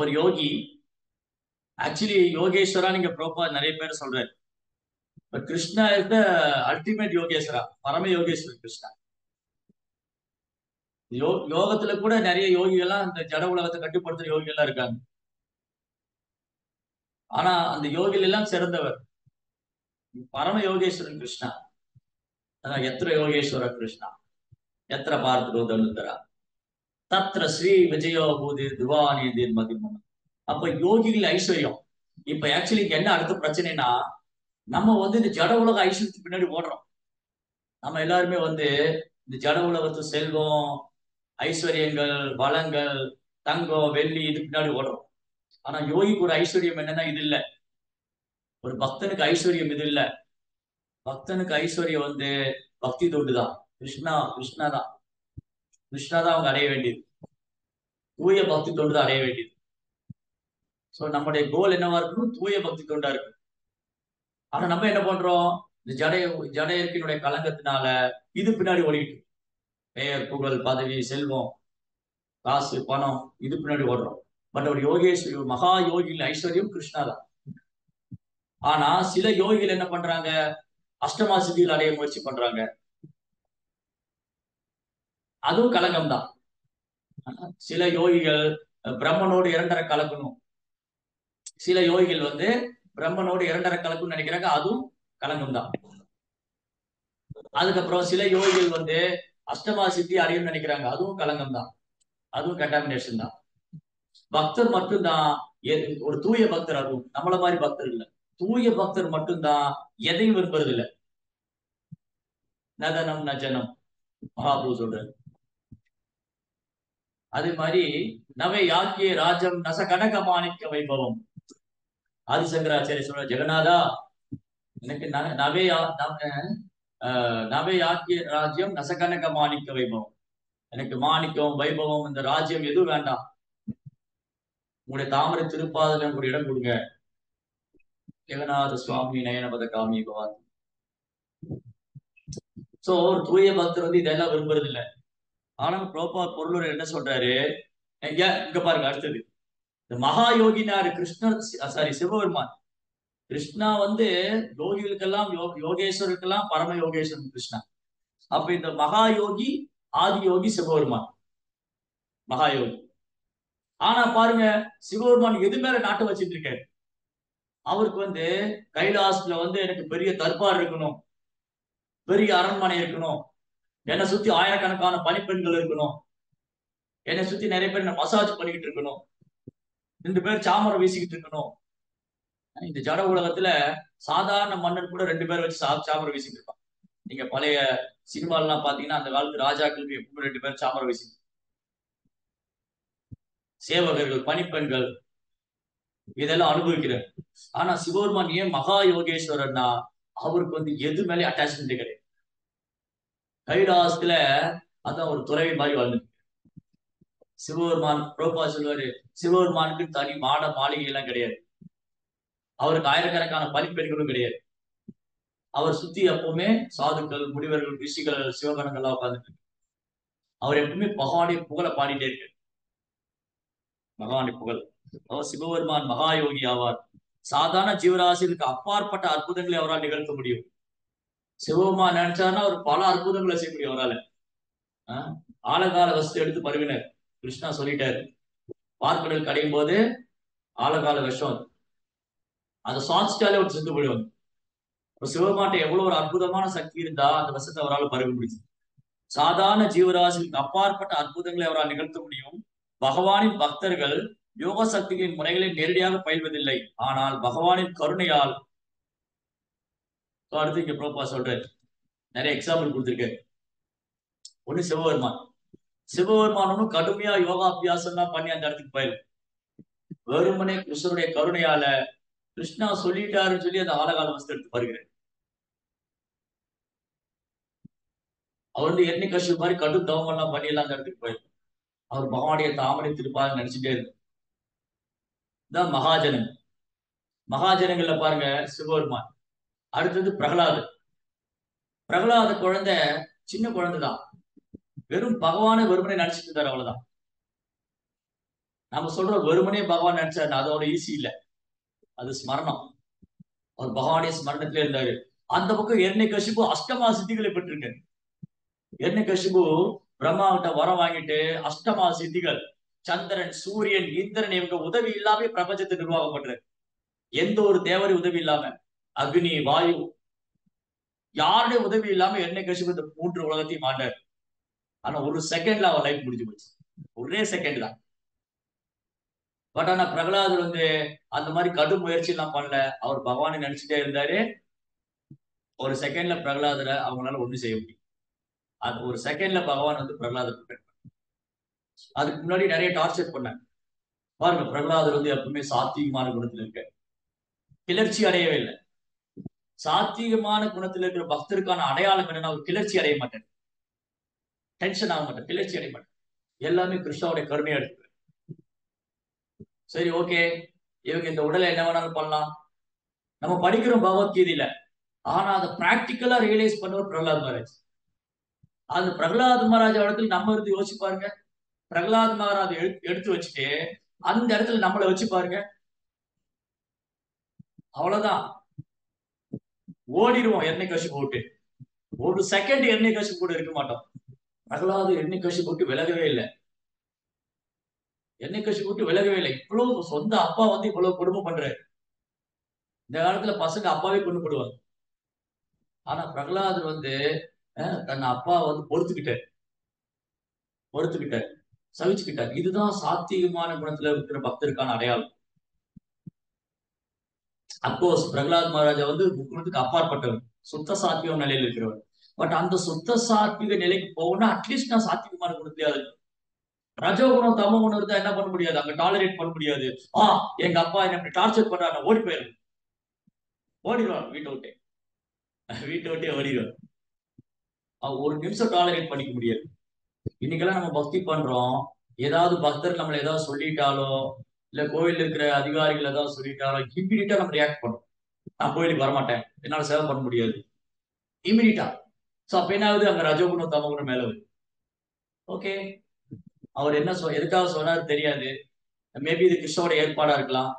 ஒரு யோகி ஆக்சுவலி யோகேஸ்வரா நீங்க ப்ரோப்பா நிறைய பேர் சொல்றாரு. But Krishna is the ultimate Yogeshwara, பரம யோகேஸ்வரர் கிருஷ்ணா. யோகத்துல கூட நிறைய யோகிகள்லாம் இந்த ஜட உலகத்தை கட்டுப்படுத்துற யோகிகள்லாம் இருக்காங்க. ஆனா அந்த யோகிகள் எல்லாம் சிறந்தவர் பரம யோகேஸ்வரன் கிருஷ்ணா. அதான் எத்திர யோகேஸ்வர கிருஷ்ணா எத்திர பார்த்தோ தனுதரா தத்ர ஸ்ரீ விஜயோ பூதி துவானி மதிமம். அப்ப யோகிகள் ஐஸ்வர்யம். இப்ப ஆக்சுவலி என்ன அடுத்த பிரச்சனைனா, நம்ம வந்து இந்த ஜட உலக ஐஸ்வர்யத்துக்கு பின்னாடி ஓடுறோம். நம்ம எல்லாருமே வந்து இந்த ஜட உலகத்து செல்வம், ஐஸ்வர்யங்கள், வளங்கள், தங்கம், வெள்ளி இது பின்னாடி ஓடுறோம். ஆனா யோகிக்கு ஒரு ஐஸ்வர்யம் என்னன்னா இது இல்லை. ஒரு பக்தனுக்கு ஐஸ்வர்யம் இது இல்லை. பக்தனுக்கு ஐஸ்வர்யம் வந்து பக்தி தொண்டு தான். கிருஷ்ணா தான் அவங்க அடைய வேண்டியது. தூய பக்தி தொண்டு தான் அடைய வேண்டியது. சோ நம்முடைய கோல் என்னவா இருக்கணும்? தூய பக்தி தொண்டா இருக்கு. ஆனா நம்ம என்ன பண்றோம்? இந்த ஜட இயற்கையினுடைய கலங்கத்தினால இது பின்னாடி ஓடிட்டு, பெயர், புகழ், பதவி, செல்வம், காசு, பணம், இது பின்னாடி ஓடுறோம். பட் ஒரு யோகேஸ்வரி, மகா யோகியில் ஐஸ்வர்யம் கிருஷ்ணா தான். ஆனா சில யோகிகள் என்ன பண்றாங்க? அஷ்டமா சித்திகள் அடைய முயற்சி பண்றாங்க. அதுவும் கலங்கம் தான். சில யோகிகள் பிரம்மனோடு இரண்டரை கலக்கணும். சில யோகிகள் வந்து பிரம்மனோடு இரண்டரை கலக்கணும்னு நினைக்கிறாங்க. அதுவும் கலங்கம் தான். அதுக்கப்புறம் சில யோகிகள் வந்து அஷ்டமா சித்தி அடையும் நினைக்கிறாங்க. அதுவும் கலங்கம் தான். அதுவும் கண்டாமினேஷன் தான். பக்தர் மட்டும்தான் ஒரு தூய பக்தர். அதுவும் நம்மள மாதிரி பக்தர் இல்ல. தூய பக்தர் மட்டும்தான் எதையும் விரும்புறது இல்லை. நதனம் நஜனம் மகாபிரபு சொல்றாரு. அதே மாதிரி நவை யாக்கிய ராஜம் நச கனக மாணிக்க வைபவம். ஆதிசங்கராச்சாரிய சொல்ற, ஜெகநாதா எனக்கு நவை யாக்கிய ராஜ்யம் நசகனக மாணிக்க வைபவம். எனக்கு மாணிக்கம், வைபவம், இந்த ராஜ்யம் எதுவும் வேண்டாம். உங்களுடைய தாமரை திருப்பாதல ஒரு இடம் கொடுங்க. ஜெகநாத சுவாமி நயனபத காமி பவான். சோ ஒரு தூய பக்தர் வந்து இதெல்லாம் விரும்புறது இல்லை. ஆனா பொருளுரை என்ன சொல்றாரு? இங்க பாருங்க, அடுத்தது இந்த மகா யோகினாரு கிருஷ்ணர், சிவபெருமான். கிருஷ்ணா வந்து யோகிகளுக்கெல்லாம் யோகேஸ்வருக்கெல்லாம் பரம யோகேஸ்வரன் கிருஷ்ணா. அப்ப இந்த மகா யோகி, ஆதி யோகி சிவபெருமான், மகா யோகி. ஆனா பாருங்க, சிவபெருமான் எது மேல நாட்டம் வச்சுட்டு இருக்காரு? அவருக்கு வந்து கைலாசத்துல வந்து எனக்கு பெரிய தர்பார் இருக்கணும், பெரிய அரண்மனை இருக்கணும், என்னை சுத்தி ஆயிரக்கணக்கான பணிப்பெண்கள் இருக்கணும், என்னை சுத்தி நிறைய பேர் மசாஜ் பண்ணிக்கிட்டு இருக்கணும், 2 பேர் சாமரம் வீசிக்கிட்டு இருக்கணும். இந்த ஜட உலகத்துல சாதாரண மன்னன் கூட 2 பேர் வச்சு சாமரம் வீசிட்டு இருப்பான். நீங்க பழைய சினிமாலாம் பாத்தீங்கன்னா அந்த காலத்து ராஜாக்களுக்கு எப்பவுமே 2 பேர் சாமரம் வீசி, சேவகர்கள், பணிப்பெண்கள், இதெல்லாம் அனுபவிக்கிறார். ஆனா சிவபெருமான் ஏன் மகா யோகேஸ்வரர்னா அவருக்கு வந்து எது மேலே அட்டாச்மெண்ட் கிடையாது. கைலாசத்துல அதான் ஒரு துறவி மாதிரி வாழ்ந்து சிவபெருமான். பிரபா சொல்லுவாரு, சிவபெருமானுக்கு தனி மாட மாளிகை எல்லாம் கிடையாது. அவருக்கு ஆயிரக்கணக்கான பணிப்பெண்களும் கிடையாது. அவர் சுத்தி எப்பவுமே சாதுக்கள், முனிவர்கள், ரிஷிகள், சிவகணங்கள்லாம் உட்கார்ந்துட்டு இருக்கு. அவர் எப்பவுமே பகவானுடைய புகழை பாடிட்டே இருக்கு. பகவானுடைய புகழ். அவர் சிவபெருமான் மகா யோகி ஆவார். சாதாரண ஜீவராசிகளுக்கு அப்பாற்பட்ட அற்புதங்களை அவரால் நிகழ்த்த முடியும். சிவபெருமான் நினைச்சாருன்னா அவர் பல அற்புதங்களை செய்ய முடியும் அவரால். ஆழகால வஸ்து எடுத்து பருவினர். கிருஷ்ணா சொல்லிட்டாரு, பார்க்கடல் கடையும் போது ஆழகால விஷம் அதை சாட்சிட்டாலே அவர் செத்து போயிடுவாங்க. சிவபெருமான் எவ்வளவு ஒரு அற்புதமான சக்தி இருந்தா அந்த விஷத்தை அவரால் பருக முடியும். சாதாரண ஜீவராசிகளுக்கு அப்பாற்பட்ட அற்புதங்களை அவரால் நிகழ்த்த முடியும். பகவானின் பக்தர்கள் யோக சக்திகளின் முறைகளை நேரடியாக பயில்வதில்லை, ஆனால் பகவானின் கருணையால். அடுத்து இங்க பிரபா சொல்றாரு, நிறைய எக்ஸாம்பிள் கொடுத்திருக்காரு. ஒண்ணு சிவபெருமானும் கடுமையா யோகாபியாசம் எல்லாம் பண்ணி அந்த இடத்துக்கு போயிரு. வெறுமனே கிருஷ்ணருடைய கருணையால கிருஷ்ணா சொல்லிட்டாருன்னு சொல்லி அந்த ஆழகால வஸ்து எடுத்து வருகிறார். அவர் வந்து எண்ணெய் கஷ்டம் மாதிரி கடும் தவம் எல்லாம் பண்ணி எல்லாம் அந்த இடத்துக்கு போயிரு. அவர் பகவானுடைய தாமரை திருப்பாக நினைச்சுட்டே இருக்கு. இதான் மகாஜனங்கள்ல பாருங்க சிவபெருமான். அடுத்தது பிரகலாத குழந்தை சின்ன குழந்தைதான். வெறும் பகவானை வெறுமனே நினைச்சிட்டு இருந்தாரு, அவ்வளவுதான். நம்ம சொல்றோம் வெறுமனே பகவான் நினைச்சாரு, அதோட ஈஸி இல்ல, அது ஸ்மரணம். அவர் பகவானுடைய ஸ்மரணத்திலே இருந்தாரு. அந்த பக்கம் ஹிரண்யகசிபு அஷ்டமா சித்திகளை பெற்றிருக்காரு. ஹிரண்யகசிபு பிரம்மாவிட்ட வரம் வாங்கிட்டு அஷ்டமா சித்திகள், சந்திரன், சூரியன், இந்திரன் இவங்க உதவி இல்லாம பிரபஞ்சத்தை நிர்வாகம் பண்றாரு. எந்த ஒரு தேவரை உதவி இல்லாம, அக்னி, வாயு, யாருடைய உதவி இல்லாம ஹிரண்யகசிபு இந்த 3 உலகத்தையும் ஆண்டார். ஆனா ஒரு செகண்ட்ல அவர் லைஃப் முடிஞ்சு போச்சு. ஒரே செகண்ட் தான். பட் ஆனா பிரகலாதர் வந்து அந்த மாதிரி கடும் முயற்சி எல்லாம் பண்ணல. அவர் பகவானை நினைச்சுட்டே இருந்தாரு. ஒரு செகண்ட்ல பிரகலாதரை அவங்களால ஒண்ணும் செய்ய முடியும். அது ஒரு செகண்ட்ல பகவான் வந்து பிரகலாதர். அதுக்கு முன்னாடி நிறைய டார்ச்சர் பண்ணாங்க. பாருங்க, பிரகலாதர் வந்து எப்பவுமே சாத்வீகமான குணத்துல இருக்க, கிளர்ச்சி அடையவே இல்லை. சாத்வீகமான குணத்துல இருக்கிற பக்தருக்கான அடையாளம் என்னன்னா ஒரு கிளர்ச்சி அடைய மாட்டேன், டென்ஷன் ஆக மாட்டேன், கிளர்ச்சி அடைய மாட்டேன். எல்லாமே கிருஷ்ணாவுடைய கருணையா எடுத்துக்கிறேன். சரி, ஓகே, இவங்க இந்த உடலை என்ன வேணாலும் பண்ணலாம், நம்ம படிக்கிறோம் பகவத்கீதையில. ஆனா அதை பிராக்டிக்கலா ரியலைஸ் பண்ணவர் பிரகலாத் மகாராஜ். அந்த பிரகலாத் மகாராஜ் இடத்துல நம்ம இருந்து யோசிச்சு பாருங்க. பிரகலாத் மகாராஜ் எடுத்து வச்சுட்டு அந்த இடத்துல நம்மளை வச்சு பாருங்க, அவ்வளவுதான், ஓடிடுவோம். எண்ணெய் கசி போட்டு ஒரு செகண்ட் எண்ணெய் கசி போட்டு இருக்க மாட்டோம். பிரகலாது எண்ணெய் கசி போட்டு விலகவே இல்லை, எண்ணெய் கசி போட்டு விலகவே இல்லை. இவ்வளவு சொந்த அப்பா வந்து இவ்வளவு கொடுமை பண்றாரு. இந்த காலத்துல பசங்க அப்பாவே கொண்டு போடுவாங்க. ஆனா பிரகலாதர் வந்து தன் அப்பா வந்து பொறுத்துக்கிட்டார், சகிச்சுக்கிட்டார். இதுதான் சாத்வீகமான குணத்துல இருக்கிற பக்தருக்கான அடையாளம். அப்கோர்ஸ் பிரகலாத் மகாராஜா வந்து குணத்துக்கு அப்பாற்பட்டவர், சுத்த சாத்வீக நிலையில இருக்கிறவர். பட் அந்த சுத்த சாத்வீக நிலைக்கு போகணும்னா அட்லீஸ்ட் நான் சாத்வீகமான குணத்திலேயே ரஜோகுணம் தமோ குணம் இருந்தா என்ன பண்ண முடியாது, அங்க டாலரேட் பண்ண முடியாது. எங்க அப்பா என்ன டார்ச்சர் பண்றாங்க, ஓடி போயிடும், ஓடிடுவான் வீட்டை விட்டே ஓடிடுவான். ஒரு நிமிஷம் டாலரேட் பண்ணிக்க முடியாது. இன்னைக்கெல்லாம் நம்ம பக்தி பண்றோம், ஏதாவது பக்தர் நம்மளை ஏதாவது சொல்லிட்டாலோ இல்ல கோவில் இருக்கிற அதிகாரிகள் ஏதாவது சொல்லிட்டாலோ இம்மீடியட்டா நம்ம ரியாக்ட் பண்ணும். நான் கோயிலுக்கு வரமாட்டேன், என்னால சேவை பண்ண முடியாது, இம்மீடியட்டா. சோ அப்ப என்ன ஆகுது, அங்க ரஜோகுணம் தமோ குணம் மேல வருது. ஓகே, அவர் என்ன எதுக்காக சொன்னாரு தெரியாது. மேபி இது கிருஷ்ணோட ஏற்பாடா இருக்கலாம்,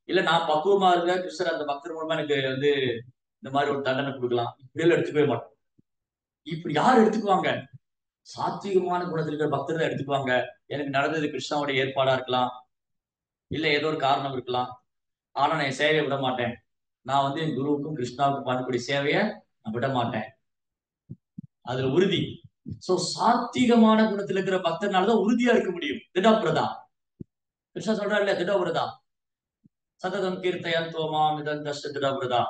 இல்ல நான் பக்குவமா இருக்க கிருஷ்ணர் அந்த பக்தர் மூலமா எனக்கு வந்து இந்த மாதிரி ஒரு தண்டனை கொடுக்கலாம். இப்படியெல்லாம் எடுத்துக்கவே மாட்டோம். இப்படி யார் எடுத்துக்குவாங்க? சாத்வீகமான குணத்தில் இருக்கிற பக்தர் தான் எடுத்துக்குவாங்க. எனக்கு நடந்தது கிருஷ்ணாவோட ஏற்பாடா இருக்கலாம், இல்ல ஏதோ ஒரு காரணம் இருக்கலாம், ஆனா நான் என் சேவையை விட மாட்டேன். நான் வந்து என் குருவுக்கும் கிருஷ்ணாவுக்கும் பண்ணக்கூடிய சேவையை நான் விட மாட்டேன், அதுல உறுதி. சோ சாத்வீகமான குணத்தில் இருக்கிற பக்தர்னாலதான் உறுதியா இருக்க முடியும். திடப்பிரதா கிருஷ்ணா சொல்றாரு இல்ல, திடபிரதா சததம் கீர்த்தயன் தோமா மிதன் தஷ்ட திடபிரதா.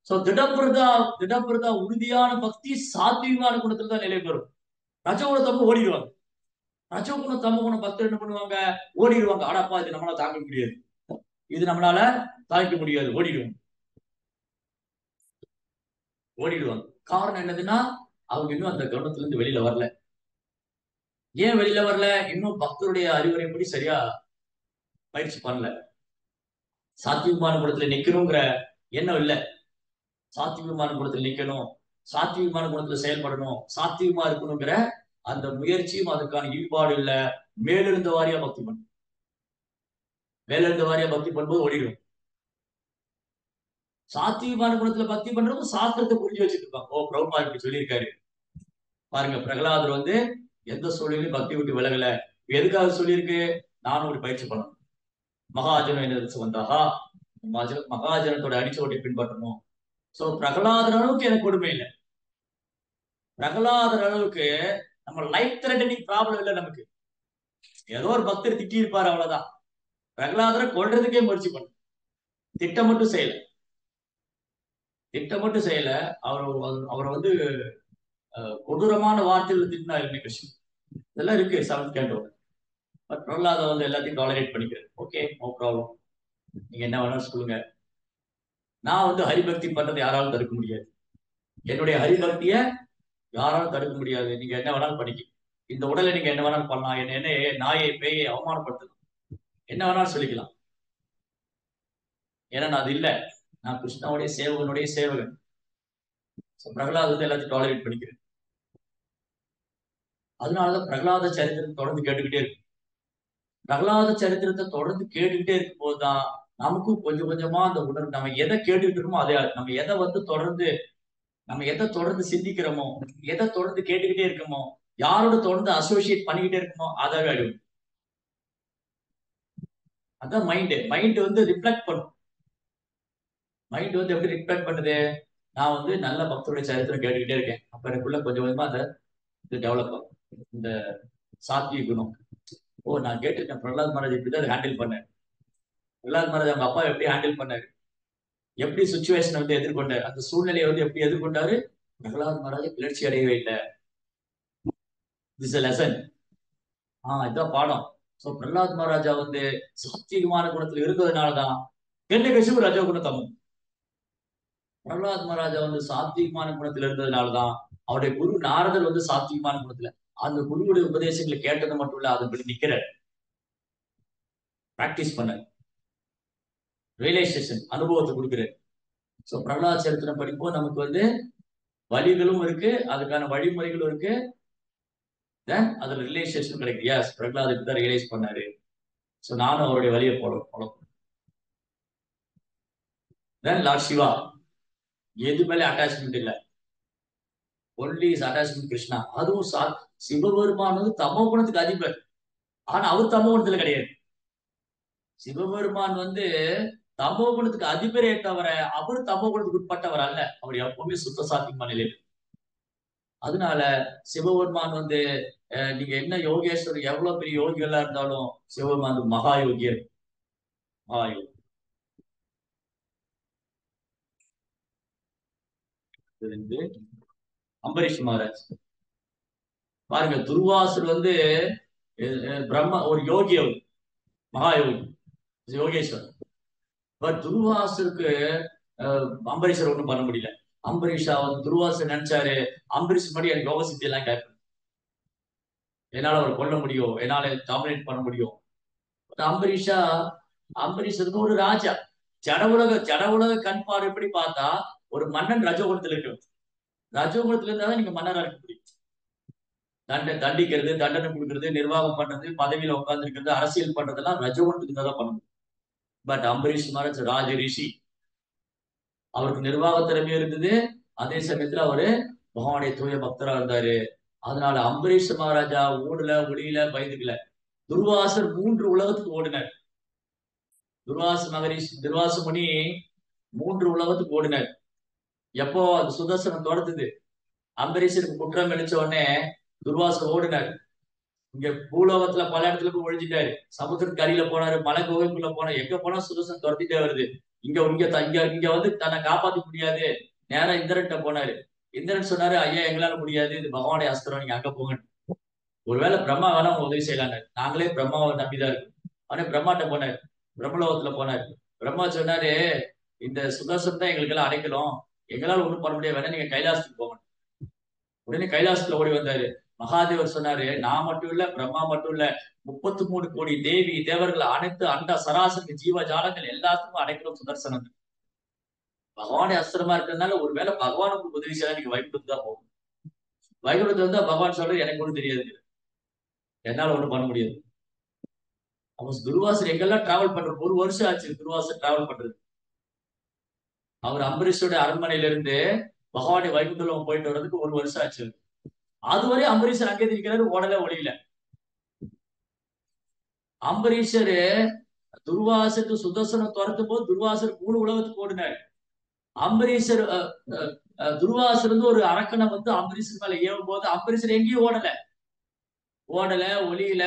சோ திடப்பிரதா உறுதியான பக்தி சாத்வீகமான குணத்துல தான் நிலை பெறும். ரஜோகுண தம்ம ஓடிடுவாங்க. ரஜோகுண தம்ம குண பக்தர் என்ன பண்ணுவாங்க, ஓடிடுவாங்க. ஆடாப்பா இது நம்மளால தாங்க முடியாது, இது நம்மளால தாங்கிக்க முடியாது, ஓடிடுவாங்க. காரணம் என்னதுன்னா அவங்க இன்னும் அந்த கவனத்துல இருந்து வெளியில வரல. ஏன் வெளியில வரல? இன்னும் பக்தருடைய அறிவுரைப்படி சரியா பயிற்சி பண்ணல. சாத்வீகமான குணத்துல நிக்கணுங்கிற எண்ணம் இல்ல. சாத்வீகமான குணத்துல நிக்கணும், சாத்வீகமான குணத்துல செயல்படணும், சாத்வீகமா இருக்கணுங்கிற அந்த முயற்சியும் அதுக்கான ஈடுபாடு இல்ல. மேலிருந்த வாரியா பக்தி பண்ணும், மேலிருந்த வாரியா பக்தி பண்ணும்போது ஓடிடும். சாத்வீகமான குணத்துல பக்தி பண்றவங்க சாஸ்திரத்தை புரிஞ்சு வச்சுட்டு இருப்பாங்க. பிரபுபாதர் இப்படி சொல்லியிருக்காரு பாருங்க, பிரகலாதர் வந்து எந்த சூழலையும் பக்தி விட்டு விலகல. எதுக்காக சொல்லியிருக்கு, நானும் ஒரு பயிற்சி பண்ணணும், மகாஜனம் என்ன வந்தாகா, மகாஜனத்தோட அடிச்சோட்டை பின்பற்றணும். சோ பிரகலாதர் அளவுக்கு எனக்கு கொடுமை இல்லை, பிரகலாதர் அளவுக்கு நம்ம லைஃப் த்ரெட்டனிங் ப்ராப்ளம் இல்லை நமக்கு. ஏதோ ஒரு பக்தர் திட்டி இருப்பாரு, அவ்வளவுதான். பிரகலாதரை கொல்றதுக்கே முயற்சி பண்ண, திட்டம் மட்டும் செய்யல. அவரை வந்து கொடூரமான வார்த்தைகள் திட்டினா கஷ்டம். இதெல்லாம் இருக்கு 7th கேண்டோல. பட் பிரகலாத வந்து எல்லாத்தையும் டாலரேட் பண்ணிக்கிறேன். ஓகே, நோ ப்ராப்ளம், நீங்க என்ன வேணாலும் சொல்லுங்க. நான் வந்து ஹரிபக்தி பண்றது யாராலும் தடுக்க முடியாது, என்னுடைய ஹரிபக்திய யாராலும் தடுக்க முடியாது. நீங்க என்ன வேணாலும் பண்ணிக்க, இந்த உடலை நீங்க என்ன வேணாலும் பண்ணலாம், என்ன நாயை பேயை அவமானப்படுத்தலாம், என்ன வேணாலும் சொல்லிக்கலாம். ஏன்னா நான் அது இல்லை, நான் கிருஷ்ணாவுடைய சேவகன். பிரகலாத் வந்து எல்லாத்தையும் டாலரேட் பண்ணிக்கிறேன். அதனாலதான் பிரகலாத சரித்திரத்தை தொடர்ந்து கேட்டுக்கிட்டே இருக்கு. பிரகலாத சரித்திரத்தை தொடர்ந்து கேட்டுக்கிட்டே இருக்கும் போதுதான் நமக்கும் கொஞ்சம் கொஞ்சமா அந்த உணர்வு, நம்ம எதை கேட்டுக்கிட்டு இருக்கோமோ அதே, நம்ம எதை தொடர்ந்து சிந்திக்கிறோமோ, எதை தொடர்ந்து கேட்டுக்கிட்டே இருக்கோமோ, யாரோட தொடர்ந்து அசோசியேட் பண்ணிக்கிட்டே இருக்கோமோ அதாவே அழிவு. அதான் மைண்ட் வந்து ரிஃப்ளெக்ட் பண்ணும். மைண்ட் வந்து எப்படி ரிஃப்ளெக்ட் பண்ணுது, நான் வந்து நல்ல பக்தருடைய சரித்திரம் கேட்டுக்கிட்டே இருக்கேன், அப்ப எனக்குள்ள கொஞ்சம் கொஞ்சமா அந்த டெவலப் ஆகும் இந்த சாத்வீக குணம். நான் கேட்டிருக்கேன் பிரகலாத் மகாராஜ் இப்படிதான் ஹேண்டில் பண்ணாரு, பிரகலாத் மகாராஜ் அவங்க அப்பா எப்படி ஹேண்டில் பண்ணாரு, எப்படி சுச்சுவேஷன் வந்து எதிர்கொண்டாரு, அந்த சூழ்நிலையை வந்து எப்படி எதிர்கொண்டாரு. பிரகலாத் மகாராஜ் கிளர்ச்சி அடையவே இல்லை. This a lesson. இதுதான் பாடம். சோ பிரகலாத் மகாராஜா வந்து சாத்வீகமான குணத்துல இருக்கிறதுனாலதான் கெண்டகசிபு ரஜோகுண தமம். பிரகலாத் மகாராஜா வந்து சாத்வீகமான குணத்துல இருந்ததுனாலதான் அவருடைய குரு நாரதர் வந்து சாத்வீகமான குணத்துல அந்த குருவுடைய உபதேசங்களை கேட்டது மட்டும் இல்ல அதுபடி நிக்கிற பிராக்டிஸ் பண்ண ரியலைசேஷன் அனுபவத்தை கொடுக்குறாரு. ஸோ பிரகலாத் சரித்திரம் படிப்போம் நமக்கு வந்து வழிகளும் இருக்கு, அதுக்கான வழிமுறைகளும் இருக்கு, அதுல ரியலைசேஷன் கிடைக்கும். எஸ், பிரகலாத் இப்படிதான் ரியலைஸ் பண்ணாரு. ஸோ நானும் அவருடைய வழியை ஃபாலோ தென் லார்ட் சிவா எது மேலே அட்டாச்மெண்ட் இல்லை, ஒன்லி இஸ் அட்டாச்மெண்ட் கிருஷ்ணா. அதுவும் சிவபெருமான் வந்து தமோ குணத்துக்கு அதிபர், ஆனா அவர் தமோ குணத்துல கிடையாது. சிவபெருமான் வந்து தமோ குணத்துக்கு அதிபரே தவிர அவர் தமோ குணத்துக்கு உட்பட்டவர் அல்ல. அவர் எப்பவுமே சுத்த சாத்தியமான நிலையில். அதனால சிவபெருமான் வந்து நீங்க என்ன யோகேஸ்வரர் எவ்வளவு பெரிய யோகிகளா இருந்தாலும் சிவபெருமான் வந்து மகா யோகியர். மகாயோகி அம்பரீஷ் மகாராஜ் பாருங்க, துர்வாசர் வந்து பிரம்ம ஒரு யோகி, அவர் மகா யோகி, யோகேஸ்வர். பட் துர்வாசருக்கு அம்பரீஷர் ஒண்ணும் பண்ண முடியல. அம்பரீஷா வந்து துர்வாசர் நினைச்சாரு, அம்பரீஷ் மாதிரி எனக்கு யோக சித்தி எல்லாம் கேட்பேன், என்னால அவர் கொல்ல முடியும், என்னால டாமினேட் பண்ண முடியும். அம்பரீஷருக்கு ஒரு ராஜா, ஜட உலக கண் பார்வைப்படி பார்த்தா ஒரு மன்னன் ரஜோகுணத்துல இருக்கு. ரஜோகுணத்துல இருந்தாதான் நீங்க மன்னரா இருக்க முடியும். தண்டிக்கிறது, தண்டனை கொடுக்கறது, நிர்வாகம் பண்றது, பதவியில உட்கார்ந்து இருக்கிறது, அரசியல் பண்றதெல்லாம் ரஜோகுணத்துக்கு தான் பண்ண முடியும். பட் அம்பரீஷ் மகாராஜ் ராஜ ரிஷி, அவருக்கு நிர்வாக திறமையும் இருந்தது, அதே சமயத்துல அவரு பகவானுடைய தூய பக்தரா இருந்தாரு. அதனால அம்பரீஷ் மகாராஜா ஓடல, ஒளியில, பயந்துக்கல. துர்வாசர் 3 உலகத்துக்கு ஓடினார். துர்வாச முனி 3 உலகத்துக்கு ஓடினார். எப்போ அது சுதர்சனம் தொடர்ந்தது, அம்பரீஷருக்கு குற்றம் அளிச்ச உடனே துர்வாசர் ஓடினார். இங்க பூலோகத்துல பல இடத்துல போய் ஒழிஞ்சிட்டாரு, சமுத்திரத்துக்கு அடியில போனாரு, மலை கோவிலுக்குள்ள போனாரு, எங்க போனா சுதர்சனம் துரத்திட்டே வருது. இங்க வந்து தன்னை காப்பாற்ற முடியாது, நேரம் இந்திரன்ட்ட போனாரு. இந்திரன் சொன்னாரு, ஐயா எங்களால முடியாது, இது பகவானுடைய அஸ்திரம், நீங்க அங்க போங்க. ஒருவேளை பிரம்மா வேணா உதவி செய்யலாங்க, நாங்களே பிரம்மாவை நம்பிதான் இருக்கு. ஆனா பிரம்மாட்ட போனாரு, பிரம்மலோகத்துல போனாரு. பிரம்மா சொன்னாரு, இந்த சுதர்சனம் தான் எங்களுக்கு எல்லாம் அடைக்கணும், எங்களால ஒண்ணும் பண்ண முடியாது, வேணா நீங்க கைலாசத்துக்கு போங்க. உடனே கைலாசத்துல ஓடி வந்தாரு. மகாதேவர் சொன்னாரு, நான் மட்டும் இல்ல, பிரம்மா மட்டும் இல்ல, 33 கோடி தேவி தேவர்கள், அனைத்து அண்ட சராசரி ஜீவ ஜாலங்கள் எல்லாத்துக்கும் அடைக்கணும் சுதர்சனம். பகவானுடைய அஸ்திரமா இருக்கிறதுனால ஒருவேளை பகவானுக்கு உதவி செய்ய நீங்க வைகுண்டத்துக்கு தான் போகணும். வைகுண்டத்துல இருந்தா பகவான் சொல்றது எனக்கு ஒன்றும் தெரியாது, என்னால ஒண்ணும் பண்ண முடியாது. அப்ப துர்வாசர் எங்கெல்லாம் டிராவல் பண்ற, 1 வருஷம் ஆச்சு துர்வாசர் டிராவல் பண்றது. அவர் அம்பரீஷோட அரண்மனையில இருந்து பகவானுடைய வைகுண்டம் போயிட்டு வர்றதுக்கு 1 வருஷம் ஆச்சு. அதுவரை அம்பரீஷர் அங்கே இருக்கிறாரு, ஓடல ஒளியில. அம்பரீஷரு துர்வாசருக்கு சுதர்சனம் துரத்தும் போது துர்வாசர் 3 உலகத்துக்கு ஓடினார். அம்பரீஷர் துர்வாசர் வந்து ஒரு அரக்கனை வந்து அம்பரீஷர் மேல ஏவும் போது அம்பரீஷர் எங்கேயும் ஓடல ஒளியில,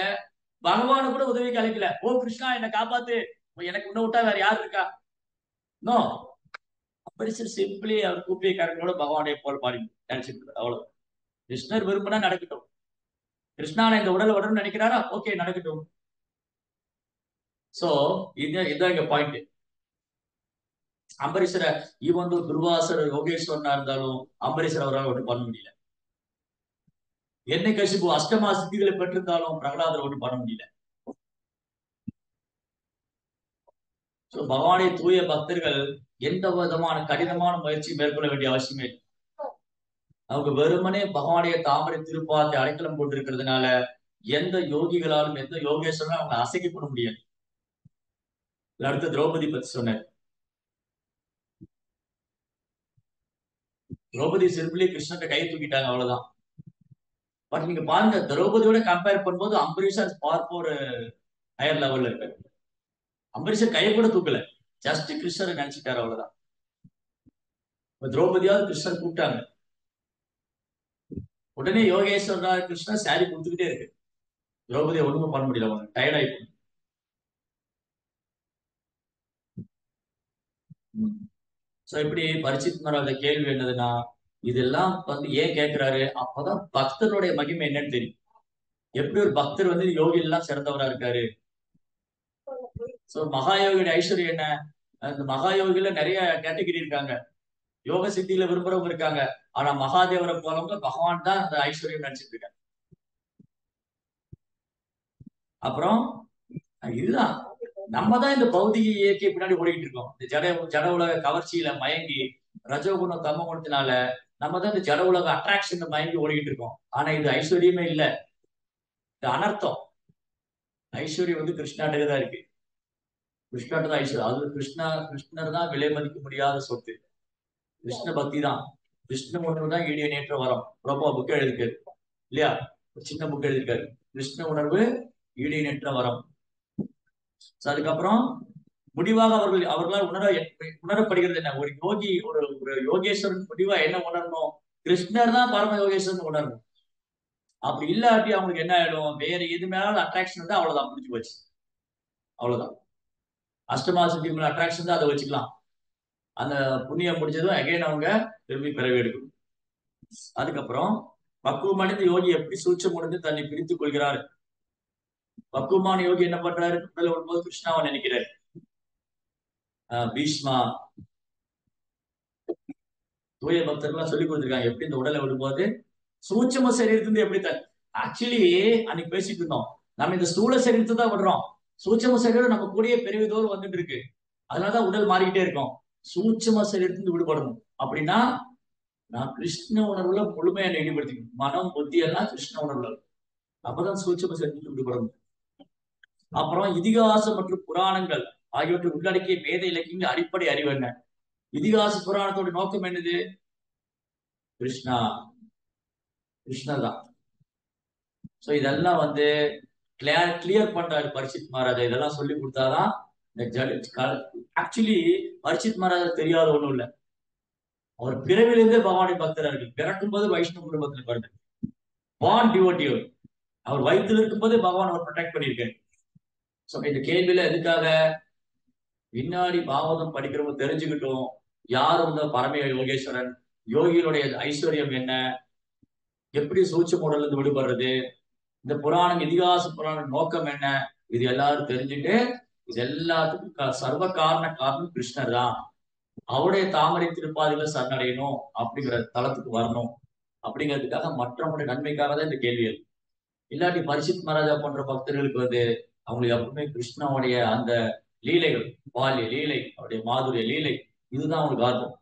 பகவானு கூட உதவிக்கு அழைக்கல. ஓ கிருஷ்ணா என்னை காப்பாத்து, எனக்கு உன்னை விட்டா வேற யாரு இருக்கா? நோ, அம்பரீஷர் சிம்பிளி அவர் கூப்பிய கரங்களோட பகவானுடைய போல் பாடி நினைச்சிட்டு அவ்வளவு. கிருஷ்ணர் விரும்பினா நடக்கட்டும், கிருஷ்ணான இந்த உடலை உடனே நினைக்கிறாரா, ஓகே நடக்கட்டும். சோ இதுதான் இங்க பாயிண்ட். அம்பரீஷரை இவன் துர்வாசர் யோகேஸ்வரனா இருந்தாலும் அம்பரீஷர் அவரால் ஒன்றும் பண்ண முடியல. என்னை கசிப்பு அஷ்டமா சித்திகளை பெற்றிருந்தாலும் பிரகலாதர் ஒன்றும் பண்ண முடியல. சோ பகவானுடைய தூய பக்தர்கள் எந்த விதமான கடினமான முயற்சி மேற்கொள்ள வேண்டிய அவசியமே இல்லை. அவங்க வெறுமனே பகவானுடைய தாமரை திருப்பாத்தை அடைக்கலம் கொண்டிருக்கிறதுனால எந்த யோகிகளாலும் எந்த யோகேஸ்வரனும் அவங்க அசைக்கப்பட முடியாது. அடுத்த திரௌபதி பத்தி சொன்னார். திரௌபதி சிம்பிளி கிருஷ்ணத்தை கை தூக்கிட்டாங்க, அவ்வளவுதான். பட் நீங்க பாருங்க, திரௌபதியோட கம்பேர் பண்ணும்போது அம்பரீஷர் பார்ப்போர் ஹையர் லெவல்ல இருக்காரு. அம்பரீஷர் கையை கூட தூக்கல, ஜஸ்ட் கிருஷ்ணரை நினைச்சிட்டாரு, அவ்வளவுதான். திரௌபதியாவது கிருஷ்ணர் கூப்பிட்டாங்க, உடனே யோகேஸ்வரர் கிருஷ்ணர் சாரி கொடுத்துக்கிட்டே இருக்கு. திரௌபதியை ஒண்ணுமே பண்ண முடியல, அவங்க டயர்ட் ஆயிட்டு. சோ இப்படி பரிசித் மகாராஜ கேள்வி என்னதுன்னா, இதெல்லாம் வந்து ஏன் கேட்கிறாரு, அப்பதான் பக்தருடைய மகிமை என்னன்னு தெரியும். எப்படி ஒரு பக்தர் வந்து யோகி எல்லாம் சிறந்தவரா இருக்காரு. சோ மகாயோகியோட ஐஸ்வர்யம் என்ன, அந்த மகாயோகில நிறைய கேட்டகரி இருக்காங்க. யோக சித்தியில விரும்புறவங்க இருக்காங்க. ஆனா மகாதேவரை போலவங்க பகவான் தான் அந்த ஐஸ்வர்யம் நினைச்சிட்டு இருக்காங்க. அப்புறம் இதுதான் நம்ம தான் இந்த பௌதிக இயற்கை பின்னாடி ஓடிக்கிட்டு இருக்கோம். இந்த ஜட உலக கவர்ச்சியில மயங்கி ரஜோகுணம் தம குணத்தினால நம்ம தான் இந்த ஜட உலக அட்ராக்ஷன் மயங்கி ஓடிக்கிட்டு இருக்கோம். ஆனா இது ஐஸ்வர்யமே இல்லை, இது அனர்த்தம். ஐஸ்வர்யம் வந்து கிருஷ்ணாட்டக தான் இருக்கு. கிருஷ்ணாட்ட தான் ஐஸ்வர்யம். அது கிருஷ்ணர் தான் விலை மதிக்க முடியாத சொத்து. கிருஷ்ண பக்தி தான், கிருஷ்ண உணர்வு தான் ஈடிய நேற்ற வரும். ரொம்ப புக் எழுதிருக்காரு இல்லையா, ஒரு சின்ன புக் எழுதிருக்காரு, கிருஷ்ண உணர்வு ஈடிய நேற்ற வரம். அதுக்கப்புறம் முடிவாக அவர்களால் உணரப்படுகிறது என்ன, ஒரு யோகி ஒரு யோகேஸ்வரன் முடிவா என்ன உணரணும், கிருஷ்ணர் தான் பரம யோகேஸ்வரன் உணரணும். அப்படி இல்லாட்டி அவங்களுக்கு என்ன ஆயிடும், வேற எது மேலாலும் அட்ராக்ஷன் இருந்தா அவ்வளவுதான், முடிஞ்சு போச்சு, அவ்வளவுதான். அஷ்டமா சித்தி மேல அட்ராக்ஷன் தான், அதை வச்சுக்கலாம். அந்த புண்ணியம் முடிஞ்சதும் அகைன் அவங்க திரும்பி பிறவி எடுக்கணும். அதுக்கப்புறம் பக்குவமடைந்த யோகி எப்படி சூட்சம் முடிந்து தன்னை பிரித்துக் கொள்கிறார். பக்குவமான யோகி என்ன பண்றாரு, உடல் வரும்போது கிருஷ்ணாவை நினைக்கிறார். பீஷ்மா தூய பக்தர்கள்லாம் சொல்லி கொடுத்துருக்காங்க எப்படி இந்த உடலை விடும்போது சூட்சம சரீரத்திலிருந்து எப்படி ஆக்சுவலி அன்னைக்கு பேசிட்டு இருந்தோம், நம்ம இந்த ஸ்தூல சரீரத்தை தான் விடுறோம். சூட்சம சரீரம் நம்ம கூடயே பெருவிதோடு வந்துட்டு இருக்கு, அதனாலதான் உடல் மாறிக்கிட்டே இருக்கும். சூட்சம சரீரத்திலிருந்து விடுபடணும் அப்படின்னா நான் கிருஷ்ண உணர்வுல முழுமையா ஈடுபடுத்திக்கணும். மனம் புத்தி எல்லாம் கிருஷ்ண உணர்வுல, அப்பதான் சூட்சம சரீரத்திலிருந்து விடுபடணும். அப்புறம் இதிகாசம் மற்றும் புராணங்கள் ஆகியவற்றை உள்ளடக்கிய வேத இலக்கியங்கள் அடிப்படை அறிவு என்ன. இதிகாச புராணத்தோட நோக்கம் என்னது, கிருஷ்ணா, கிருஷ்ணர் தான். சோ இதெல்லாம் வந்து கிளியர் பண்றாரு பரிசித் மகாராஜா. இதெல்லாம் சொல்லி கொடுத்தாதான் ஆக்சுவலி பரிசித் மகாராஜா தெரியாத ஒண்ணும் இல்லை. அவர் பிறவிலிருந்தே பகவானுடைய பக்தரா இருக்கு. பிறக்கும் போது வைஷ்ணவ குடும்பத்துல பிறந்த பான் டிவோட்டியர். அவர் வயிற்றுல இருக்கும் போதே பகவான் அவர் ப்ரொடெக்ட் பண்ணியிருக்காரு. சோ இந்த கேள்வியில எதுக்காக, பின்னாடி பாகவதம் படிக்கிறவங்க தெரிஞ்சுக்கிட்டோம் யார் இந்த பரம யோகேஸ்வரன், யோகிகளுடைய ஐஸ்வர்யம் என்ன, எப்படி சூட்சம உடல்ல இருந்து விடுபடுறது, இந்த புராணம் இதிகாச புராண நோக்கம் என்ன, இது எல்லாரும் தெரிஞ்சுட்டு இது எல்லாத்துக்கும் சர்வ காரணம் கிருஷ்ணர் தான். அவருடைய தாமரை திருப்பாதிகளை சரணடையணும் அப்படிங்கிற தளத்துக்கு வரணும் அப்படிங்கிறதுக்காக, மற்றவங்களுடைய நன்மைக்காக தான் இந்த கேள்விகள். இல்லாட்டி பரிசித் மகாராஜா போன்ற பக்தர்களுக்கு வந்து அவங்களுக்கு எப்பவுமே கிருஷ்ணனுடைய அந்த லீலைகள், பால்ய லீலை, அவருடைய மாதுரிய லீலை, இதுதான் அவங்களுக்கு ஆர்வம்.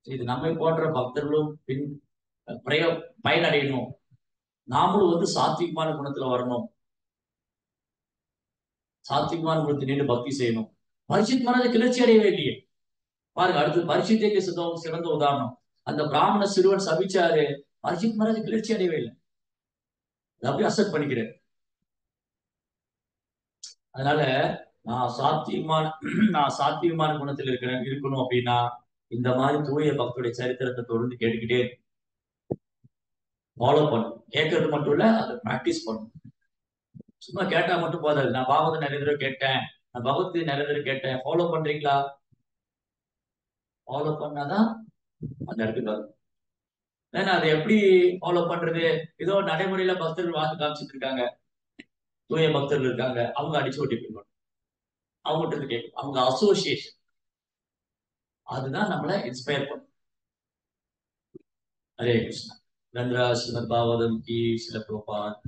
இது நம்மை போன்ற பக்தர்களும் பயனடையணும். நாமளும் வந்து சாத்விகமான குணத்துல வரணும், சாத்விகமான குணத்தை நின்று பக்தி செய்யணும். பரிசித் மகாராஜா கிளர்ச்சி அடையவே இல்லையே பாருங்க. அடுத்து பரிசித்தைக்கு சிறந்த உதாரணம், அந்த பிராமண சிறுவன் சபிச்சாரு, பரிசித் மகாராஜா கிளர்ச்சி அடையவே இல்லை, அப்படியே அக்செப்ட் பண்ணிக்கிறேன். அதனால நான் சாத்விகமான குணத்தில் இருக்கணும் அப்படின்னா இந்த மாதிரி தூய பக்தருடைய சரித்திரத்தை தொடர்ந்து கேட்டுக்கிட்டே ஃபாலோ பண்ணணும். கேட்கறது மட்டும் இல்ல, அதை பிராக்டிஸ் பண்ணணும். சும்மா கேட்டா மட்டும் போதாது. நான் பாகவதம் நிறைய தடவை கேட்டேன், நான் பகவத்கீதை நிறைய தடவை கேட்டேன், ஃபாலோ பண்றீங்களா? ஃபாலோ பண்ணாதான் அந்த இடத்துக்கு வரும். ஏன்னா அதை எப்படி ஃபாலோ பண்றது, ஏதோ நடைமுறையில பக்தர்கள் வாழ்ந்து காமிச்சிட்டு இருக்காங்க, தூய பக்தர்கள் இருக்காங்க, அவங்க அடிச்சு ஓட்டி போயிடணும், அவங்ககிட்ட கேட்கும். அவங்க அசோசியேஷன் அதுதான் நம்மளை இன்ஸ்பயர் பண்ணும். ஹரே கிருஷ்ணா. ரந்திரா ஸ்ரீமத் பாகவதம் கி சில பிரபாத்.